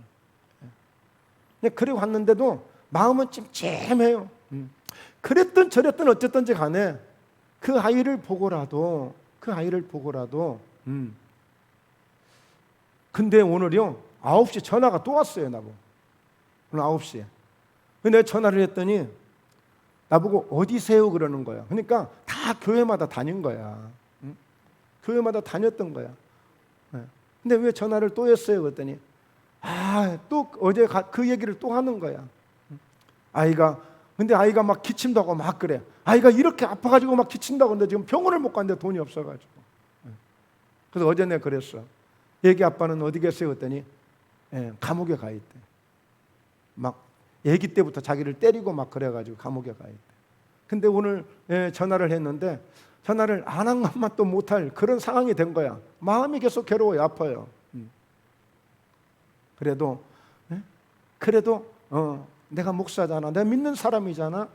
그리고 왔는데도 마음은 찜찜해요. 그랬든 저랬든 어쨌든지 간에 그 아이를 보고라도 근데 오늘요 9시 전화가 또 왔어요. 나보고 오늘 9시에. 내가 전화를 했더니 나보고 어디세요? 그러는 거야. 그러니까 다 교회마다 다닌 거야. 교회마다 다녔던 거야. 근데 왜 전화를 또 했어요? 그랬더니 또 어제 그 얘기를 또 하는 거야. 근데 아이가 막 기침다고 막 그래. 아이가 이렇게 아파가지고 막 기침다고 하는데 지금 병원을 못 갔는데 돈이 없어가지고. 그래서 어제 내가 그랬어. 애기 아빠는 어디 계세요? 그랬더니 감옥에 가 있대. 막 애기 때부터 자기를 때리고 막 그래가지고 감옥에 가 있대. 근데 오늘 전화를 했는데 전화를 안 한 것만 또 못할 그런 상황이 된 거야. 마음이 계속 괴로워요. 아파요. 그래도 내가 목사잖아. 내가 믿는 사람이잖아.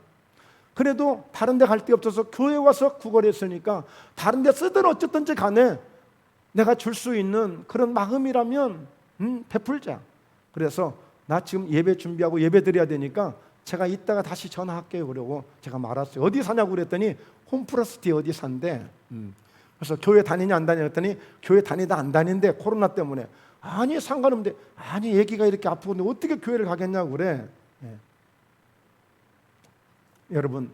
그래도 다른 데 갈 데 없어서 교회 와서 구걸했으니까 다른 데 쓰든 어쨌든지 간에 내가 줄 수 있는 그런 마음이라면 베풀자. 그래서 나 지금 예배 준비하고 예배 드려야 되니까 제가 이따가 다시 전화할게요. 그러고 제가 말았어요. 어디 사냐고 그랬더니 홈플러스티 어디 산대. 그래서 교회 다니냐 안 다니냐 했더니 교회 다니다 안 다닌대. 코로나 때문에. 아니 상관없는데 아니 애기가 이렇게 아프는데 어떻게 교회를 가겠냐고 그래. 여러분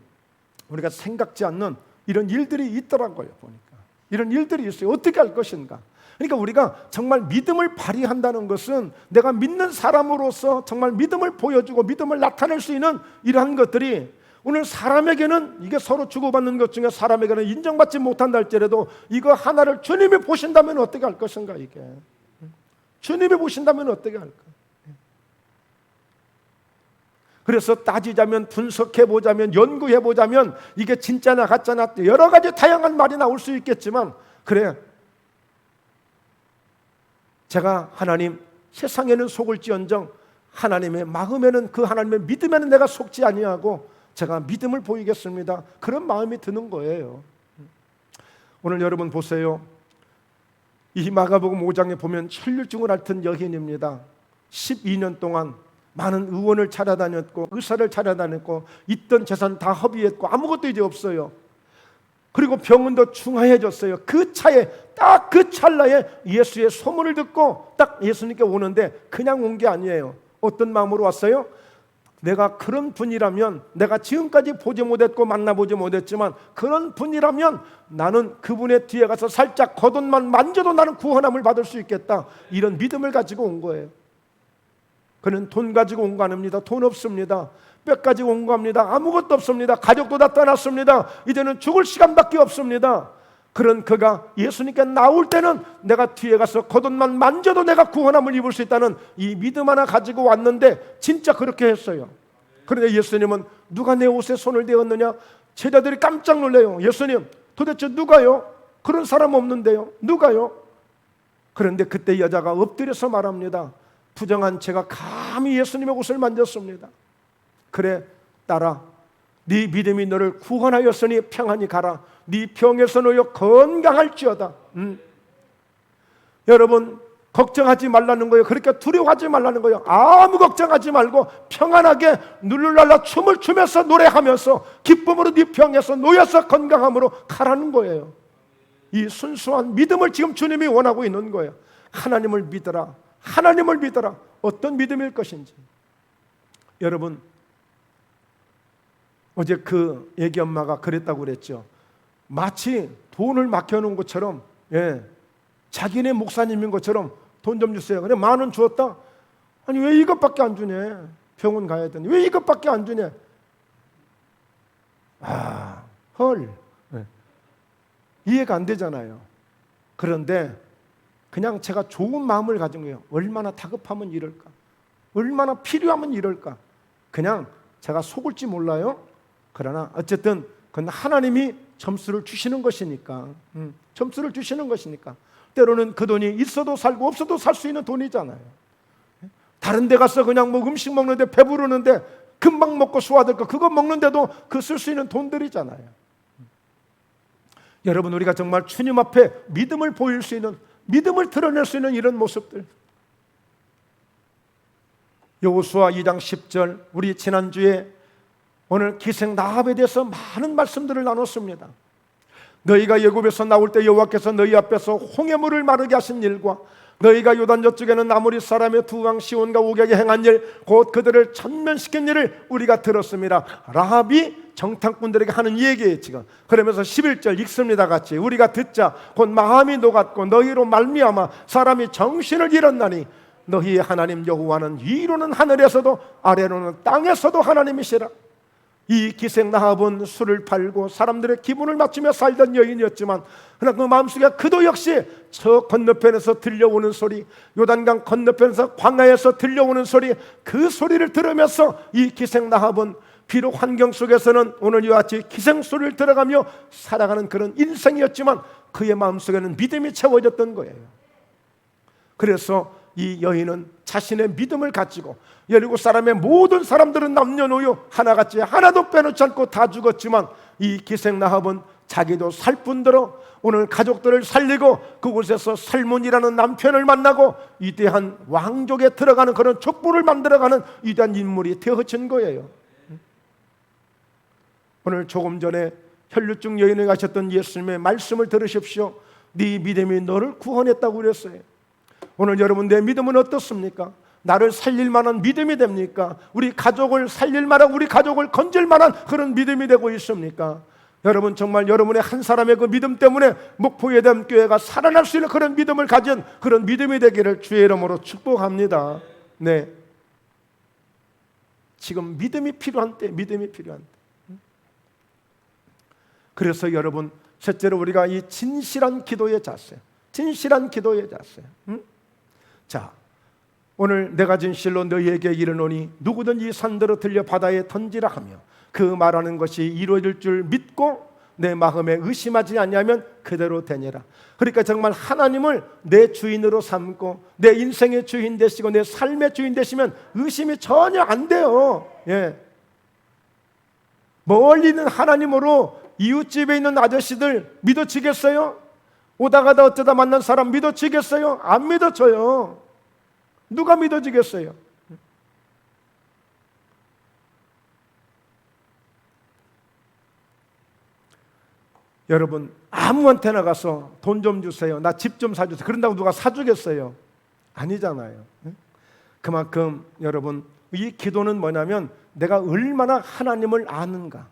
우리가 생각지 않는 이런 일들이 있더라고요. 보니까 이런 일들이 있어요. 어떻게 할 것인가. 그러니까 우리가 정말 믿음을 발휘한다는 것은 내가 믿는 사람으로서 정말 믿음을 보여주고 믿음을 나타낼 수 있는 이러한 것들이 오늘 사람에게는 이게 서로 주고받는 것 중에 사람에게는 인정받지 못한다 할지라도 이거 하나를 주님이 보신다면 어떻게 할 것인가. 이게 주님이 보신다면 어떻게 할까. 그래서 따지자면 분석해보자면 연구해보자면 이게 진짜나 가짜나 여러 가지 다양한 말이 나올 수 있겠지만 그래 제가 하나님 세상에는 속을지언정 하나님의 마음에는 그 하나님의 믿음에는 내가 속지 아니하고 제가 믿음을 보이겠습니다. 그런 마음이 드는 거예요. 오늘 여러분 보세요. 이 마가복음 5장에 보면 혈류증을 앓던 여인입니다. 12년 동안 많은 의원을 찾아다녔고 의사를 찾아다녔고 있던 재산 다 허비했고 아무것도 이제 없어요. 그리고 병은 더 중하해졌어요. 그 차에 딱 그 찰나에 예수의 소문을 듣고 딱 예수님께 오는데 그냥 온 게 아니에요. 어떤 마음으로 왔어요? 내가 그런 분이라면 내가 지금까지 보지 못했고 만나보지 못했지만 그런 분이라면 나는 그분의 뒤에 가서 살짝 겉옷만 만져도 나는 구원함을 받을 수 있겠다. 이런 믿음을 가지고 온 거예요. 그는 돈 가지고 온 거 아닙니다. 돈 없습니다. 뼈 가지고 온 겁니다. 아무것도 없습니다. 가족도 다 떠났습니다. 이제는 죽을 시간밖에 없습니다. 그런 그가 예수님께 나올 때는 내가 뒤에 가서 겉옷만 만져도 내가 구원함을 입을 수 있다는 이 믿음 하나 가지고 왔는데 진짜 그렇게 했어요. 그런데 예수님은 누가 내 옷에 손을 대었느냐? 제자들이 깜짝 놀래요. 예수님 도대체 누가요? 그런 사람 없는데요. 누가요? 그런데 그때 여자가 엎드려서 말합니다. 부정한 제가 감히 예수님의 옷을 만졌습니다. 그래 딸아 네 믿음이 너를 구원하였으니 평안히 가라. 네 병에서 놓여 건강할지어다. 여러분 걱정하지 말라는 거예요. 그렇게 두려워하지 말라는 거예요. 아무 걱정하지 말고 평안하게 룰루랄라 춤을 추면서 노래하면서 기쁨으로 네 병에서 놓여서 건강함으로 가라는 거예요. 이 순수한 믿음을 지금 주님이 원하고 있는 거예요. 하나님을 믿어라. 하나님을 믿어라. 어떤 믿음일 것인지. 여러분 어제 그 애기 엄마가 그랬다고 그랬죠. 마치 돈을 맡겨놓은 것처럼 자기네 목사님인 것처럼 돈 좀 주세요. 그래 10,000원 주었다. 아니 왜 이것밖에 안 주냐. 병원 가야 되니 왜 이것밖에 안 주냐. 헐 이해가 안 되잖아요. 그런데 그냥 제가 좋은 마음을 가진 거예요. 얼마나 다급하면 이럴까. 얼마나 필요하면 이럴까. 그냥 제가 속을지 몰라요. 그러나 어쨌든 그건 하나님이 점수를 주시는 것이니까 점수를 주시는 것이니까 때로는 그 돈이 있어도 살고 없어도 살 수 있는 돈이잖아요. 다른 데 가서 그냥 뭐 음식 먹는데 배부르는데 금방 먹고 소화될 거 그거 먹는데도 그 쓸 수 있는 돈들이잖아요. 여러분 우리가 정말 주님 앞에 믿음을 보일 수 있는 믿음을 드러낼 수 있는 이런 모습들. 여호수아 2장 10절 우리 지난주에 오늘 기생 라합에 대해서 많은 말씀들을 나눴습니다. 너희가 애굽에서 나올 때 여호와께서 너희 앞에서 홍해물을 마르게 하신 일과 너희가 요단 저쪽에는 아모리 사람의 두 왕 시온과 오격에 행한 일 곧 그들을 전면시킨 일을 우리가 들었습니다. 라합이 정탐꾼들에게 하는 얘기예요 지금. 그러면서 11절 읽습니다 같이. 우리가 듣자 곧 마음이 녹았고 너희로 말미암아 사람이 정신을 잃었나니 너희의 하나님 여호와는 위로는 하늘에서도 아래로는 땅에서도 하나님이시라. 이 기생 라합은 술을 팔고 사람들의 기분을 맞추며 살던 여인이었지만 그러나 그 마음속에 그도 역시 저 건너편에서 들려오는 소리, 요단강 건너편에서 광야에서 들려오는 소리, 그 소리를 들으면서 이 기생 라합은 비록 환경 속에서는 오늘 이와 같이 기생소리를 들어가며 살아가는 그런 인생이었지만 그의 마음속에는 믿음이 채워졌던 거예요. 그래서 이 여인은 자신의 믿음을 가지고 여리고 사람의 모든 사람들은 남녀노소 하나같이 하나도 빼놓지 않고 다 죽었지만 이 기생 라합은 자기도 살 뿐더러 오늘 가족들을 살리고 그곳에서 살몬이라는 남편을 만나고 위대한 왕족에 들어가는 그런 족보를 만들어가는 위대한 인물이 되어진 거예요. 오늘 조금 전에 혈류증 여인에 가셨던 예수님의 말씀을 들으십시오. 네 믿음이 너를 구원했다고 그랬어요. 오늘 여러분 내 믿음은 어떻습니까? 나를 살릴 만한 믿음이 됩니까? 우리 가족을 살릴 만한, 우리 가족을 건질 만한 그런 믿음이 되고 있습니까? 여러분 정말 여러분의 한 사람의 그 믿음 때문에 목포예담교회가 살아날 수 있는 그런 믿음을 가진 그런 믿음이 되기를 주의 이름으로 축복합니다. 네, 지금 믿음이 필요한 때, 믿음이 필요한 때. 그래서 여러분 셋째로 우리가 이 진실한 기도의 자세, 진실한 기도의 자세. 자, 오늘 내가 진실로 너희에게 이르노니 누구든지 산더러 들려 바다에 던지라 하며 그 말하는 것이 이루어질 줄 믿고 내 마음에 의심하지 않냐면 그대로 되니라. 그러니까 정말 하나님을 내 주인으로 삼고 내 인생의 주인 되시고 내 삶의 주인 되시면 의심이 전혀 안 돼요. 예. 멀리 있는 하나님으로 이웃집에 있는 아저씨들 믿어지겠어요? 오다 가다 어쩌다 만난 사람 믿어지겠어요? 안 믿어져요. 누가 믿어지겠어요? 여러분 아무한테나 가서 돈 좀 주세요, 나 집 좀 사주세요, 그런다고 누가 사주겠어요? 아니잖아요. 그만큼 여러분 이 기도는 뭐냐면 내가 얼마나 하나님을 아는가,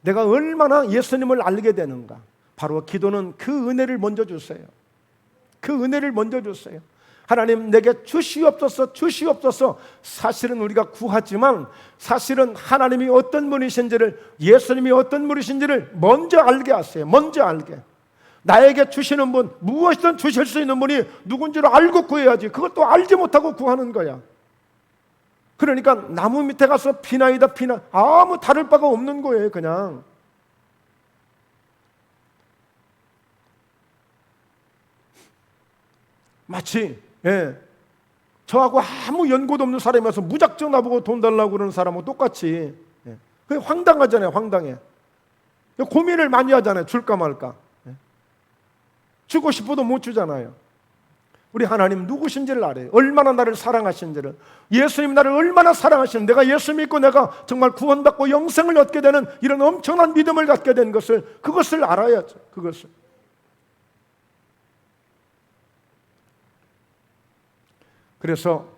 내가 얼마나 예수님을 알게 되는가. 바로 기도는 그 은혜를 먼저 주세요. 그 은혜를 먼저 주세요. 하나님 내게 주시옵소서, 주시옵소서. 사실은 우리가 구하지만 사실은 하나님이 어떤 분이신지를, 예수님이 어떤 분이신지를 먼저 알게 하세요. 먼저 알게. 나에게 주시는 분, 무엇이든 주실 수 있는 분이 누군지를 알고 구해야지. 그것도 알지 못하고 구하는 거야. 그러니까 나무 밑에 가서 피나이다 피나, 아무 다를 바가 없는 거예요. 그냥 마치 저하고 아무 연고도 없는 사람이 와서 무작정 나보고 돈 달라고 그러는 사람하고 똑같이 그게 황당하잖아요. 황당해. 고민을 많이 하잖아요. 줄까 말까. 주고 싶어도 못 주잖아요. 우리 하나님 누구신지를 알아요. 얼마나 나를 사랑하신지를. 예수님 나를 얼마나 사랑하시는지, 내가 예수 믿고 내가 정말 구원받고 영생을 얻게 되는 이런 엄청난 믿음을 갖게 된 것을, 그것을 알아야죠. 그것을. 그래서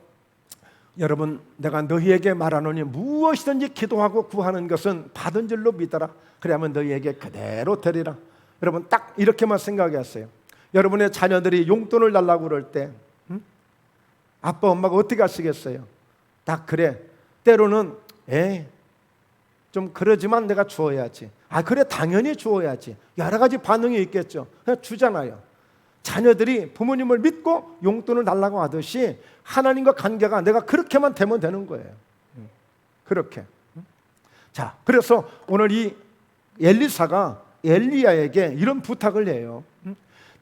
여러분 내가 너희에게 말하노니 무엇이든지 기도하고 구하는 것은 받은 줄로 믿어라. 그래야만 너희에게 그대로 되리라. 여러분 딱 이렇게만 생각하세요. 여러분의 자녀들이 용돈을 달라고 그럴 때 아빠 엄마가 어떻게 하시겠어요? 딱 그래. 때로는 좀 그러지만 내가 주어야지. 그래 당연히 주어야지. 여러 가지 반응이 있겠죠. 그냥 주잖아요. 자녀들이 부모님을 믿고 용돈을 달라고 하듯이 하나님과 관계가 내가 그렇게만 되면 되는 거예요. 그렇게. 자, 그래서 오늘 이 엘리사가 엘리야에게 이런 부탁을 해요.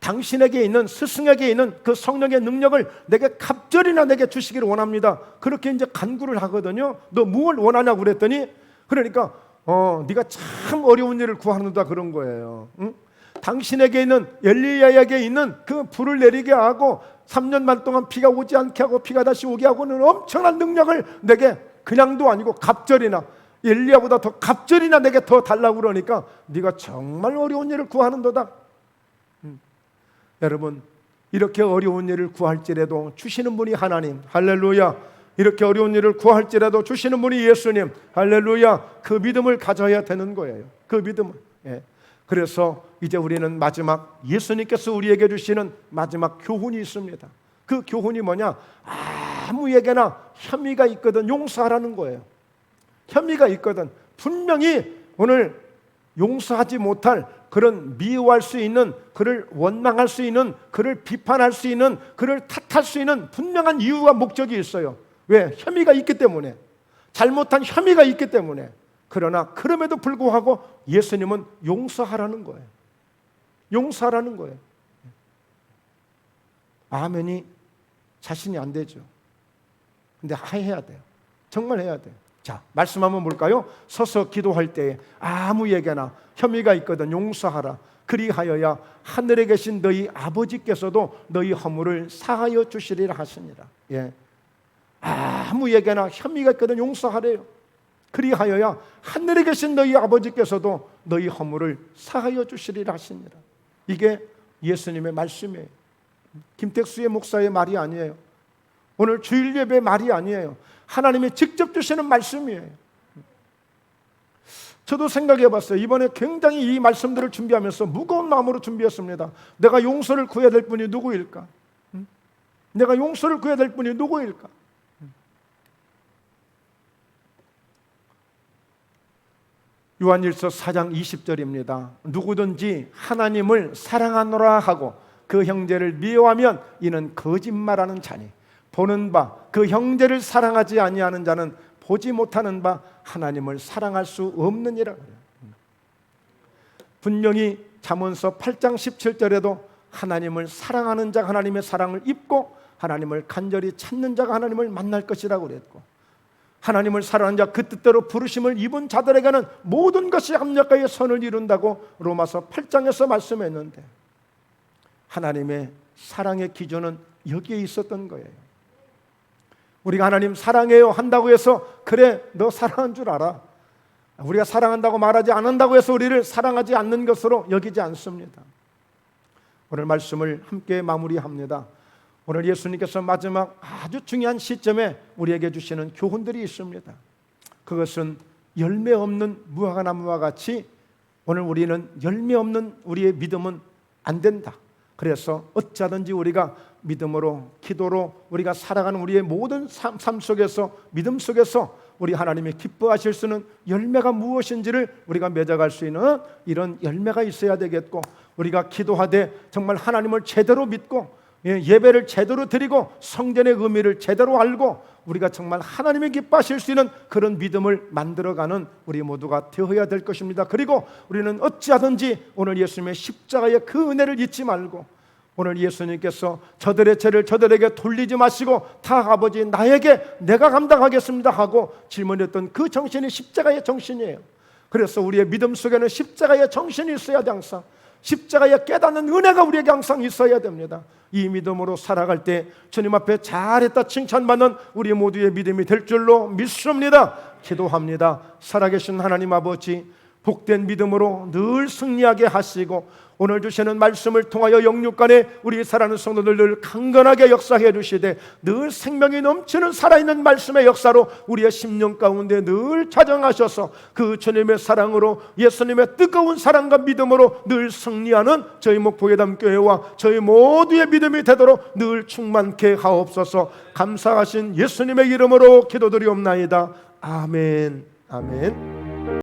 당신에게 있는, 스승에게 있는 그 성령의 능력을 내게 갑절이나 내게 주시기를 원합니다. 그렇게 이제 간구를 하거든요. 너 뭘 원하냐고 그랬더니, 그러니까 네가 참 어려운 일을 구하는다 그런 거예요. 당신에게 있는, 엘리야에게 있는 그 불을 내리게 하고 3년 반 동안 비가 오지 않게 하고 비가 다시 오게 하고는 엄청난 능력을 내게 그냥도 아니고 갑절이나, 엘리야보다 더 갑절이나 내게 더 달라고 그러니까 네가 정말 어려운 일을 구하는도다. 여러분 이렇게 어려운 일을 구할지라도 주시는 분이 하나님, 할렐루야. 이렇게 어려운 일을 구할지라도 주시는 분이 예수님, 할렐루야. 그 믿음을 가져야 되는 거예요. 그 믿음을. 그래서 이제 우리는 마지막 예수님께서 우리에게 주시는 마지막 교훈이 있습니다. 그 교훈이 뭐냐? 아무에게나 혐의가 있거든 용서하라는 거예요. 혐의가 있거든 분명히 오늘 용서하지 못할, 그런 미워할 수 있는, 그를 원망할 수 있는, 그를 비판할 수 있는, 그를 탓할 수 있는 분명한 이유와 목적이 있어요. 왜? 혐의가 있기 때문에, 잘못한 혐의가 있기 때문에. 그러나 그럼에도 불구하고 예수님은 용서하라는 거예요. 용서하라는 거예요. 아멘이 자신이 안 되죠. 근데 해야 돼요. 정말 해야 돼요. 자, 말씀 한번 볼까요? 서서 기도할 때에 아무에게나 혐의가 있거든 용서하라. 그리하여야 하늘에 계신 너희 아버지께서도 너희 허물을 사하여 주시리라 하시니라. 예. 아무에게나 혐의가 있거든 용서하래요. 그리하여야 하늘에 계신 너희 아버지께서도 너희 허물을 사하여 주시리라 하시니라. 이게 예수님의 말씀이에요. 김택수의 목사의 말이 아니에요. 오늘 주일 예배의 말이 아니에요. 하나님이 직접 주시는 말씀이에요. 저도 생각해 봤어요. 이번에 굉장히 이 말씀들을 준비하면서 무거운 마음으로 준비했습니다. 내가 용서를 구해야 될 분이 누구일까? 내가 용서를 구해야 될 분이 누구일까? 요한일서 4장 20절입니다. 누구든지 하나님을 사랑하노라 하고 그 형제를 미워하면 이는 거짓말하는 자니 보는 바 그 형제를 사랑하지 아니하는 자는 보지 못하는 바 하나님을 사랑할 수 없느니라. 분명히 잠언서 8장 17절에도 하나님을 사랑하는 자가 하나님의 사랑을 입고 하나님을 간절히 찾는 자가 하나님을 만날 것이라고 그랬고, 하나님을 사랑하는 자 그 뜻대로 부르심을 입은 자들에게는 모든 것이 합력하여 선을 이룬다고 로마서 8장에서 말씀했는데, 하나님의 사랑의 기준은 여기에 있었던 거예요. 우리가 하나님 사랑해요 한다고 해서 그래 너 사랑한 줄 알아, 우리가 사랑한다고 말하지 않는다고 해서 우리를 사랑하지 않는 것으로 여기지 않습니다. 오늘 말씀을 함께 마무리합니다. 오늘 예수님께서 마지막 아주 중요한 시점에 우리에게 주시는 교훈들이 있습니다. 그것은 열매 없는 무화과나무와 같이 오늘 우리는 열매 없는 우리의 믿음은 안 된다. 그래서 어찌하든지 우리가 믿음으로, 기도로 우리가 살아가는 우리의 모든 삶 속에서, 믿음 속에서 우리 하나님이 기뻐하실 수 있는 열매가 무엇인지를 우리가 맺어갈 수 있는 이런 열매가 있어야 되겠고, 우리가 기도하되 정말 하나님을 제대로 믿고 예배를 제대로 드리고 성전의 의미를 제대로 알고 우리가 정말 하나님이 기뻐하실 수 있는 그런 믿음을 만들어가는 우리 모두가 되어야 될 것입니다. 그리고 우리는 어찌하든지 오늘 예수님의 십자가의 그 은혜를 잊지 말고, 오늘 예수님께서 저들의 죄를 저들에게 돌리지 마시고 다 아버지 나에게 내가 감당하겠습니다 하고 질문했던 그 정신이 십자가의 정신이에요. 그래서 우리의 믿음 속에는 십자가의 정신이 있어야 돼. 항상 십자가의 깨닫는 은혜가 우리에게 항상 있어야 됩니다. 이 믿음으로 살아갈 때 주님 앞에 잘했다 칭찬받는 우리 모두의 믿음이 될 줄로 믿습니다. 기도합니다. 살아계신 하나님 아버지, 복된 믿음으로 늘 승리하게 하시고 오늘 주시는 말씀을 통하여 영육간에 우리 사랑하는 성도들 늘 강건하게 역사해 주시되 늘 생명이 넘치는 살아있는 말씀의 역사로 우리의 심령 가운데 늘 자정하셔서 그 주님의 사랑으로, 예수님의 뜨거운 사랑과 믿음으로 늘 승리하는 저희 목포예담교회와 저희 모두의 믿음이 되도록 늘 충만케 하옵소서. 감사하신 예수님의 이름으로 기도드리옵나이다. 아멘. 아멘.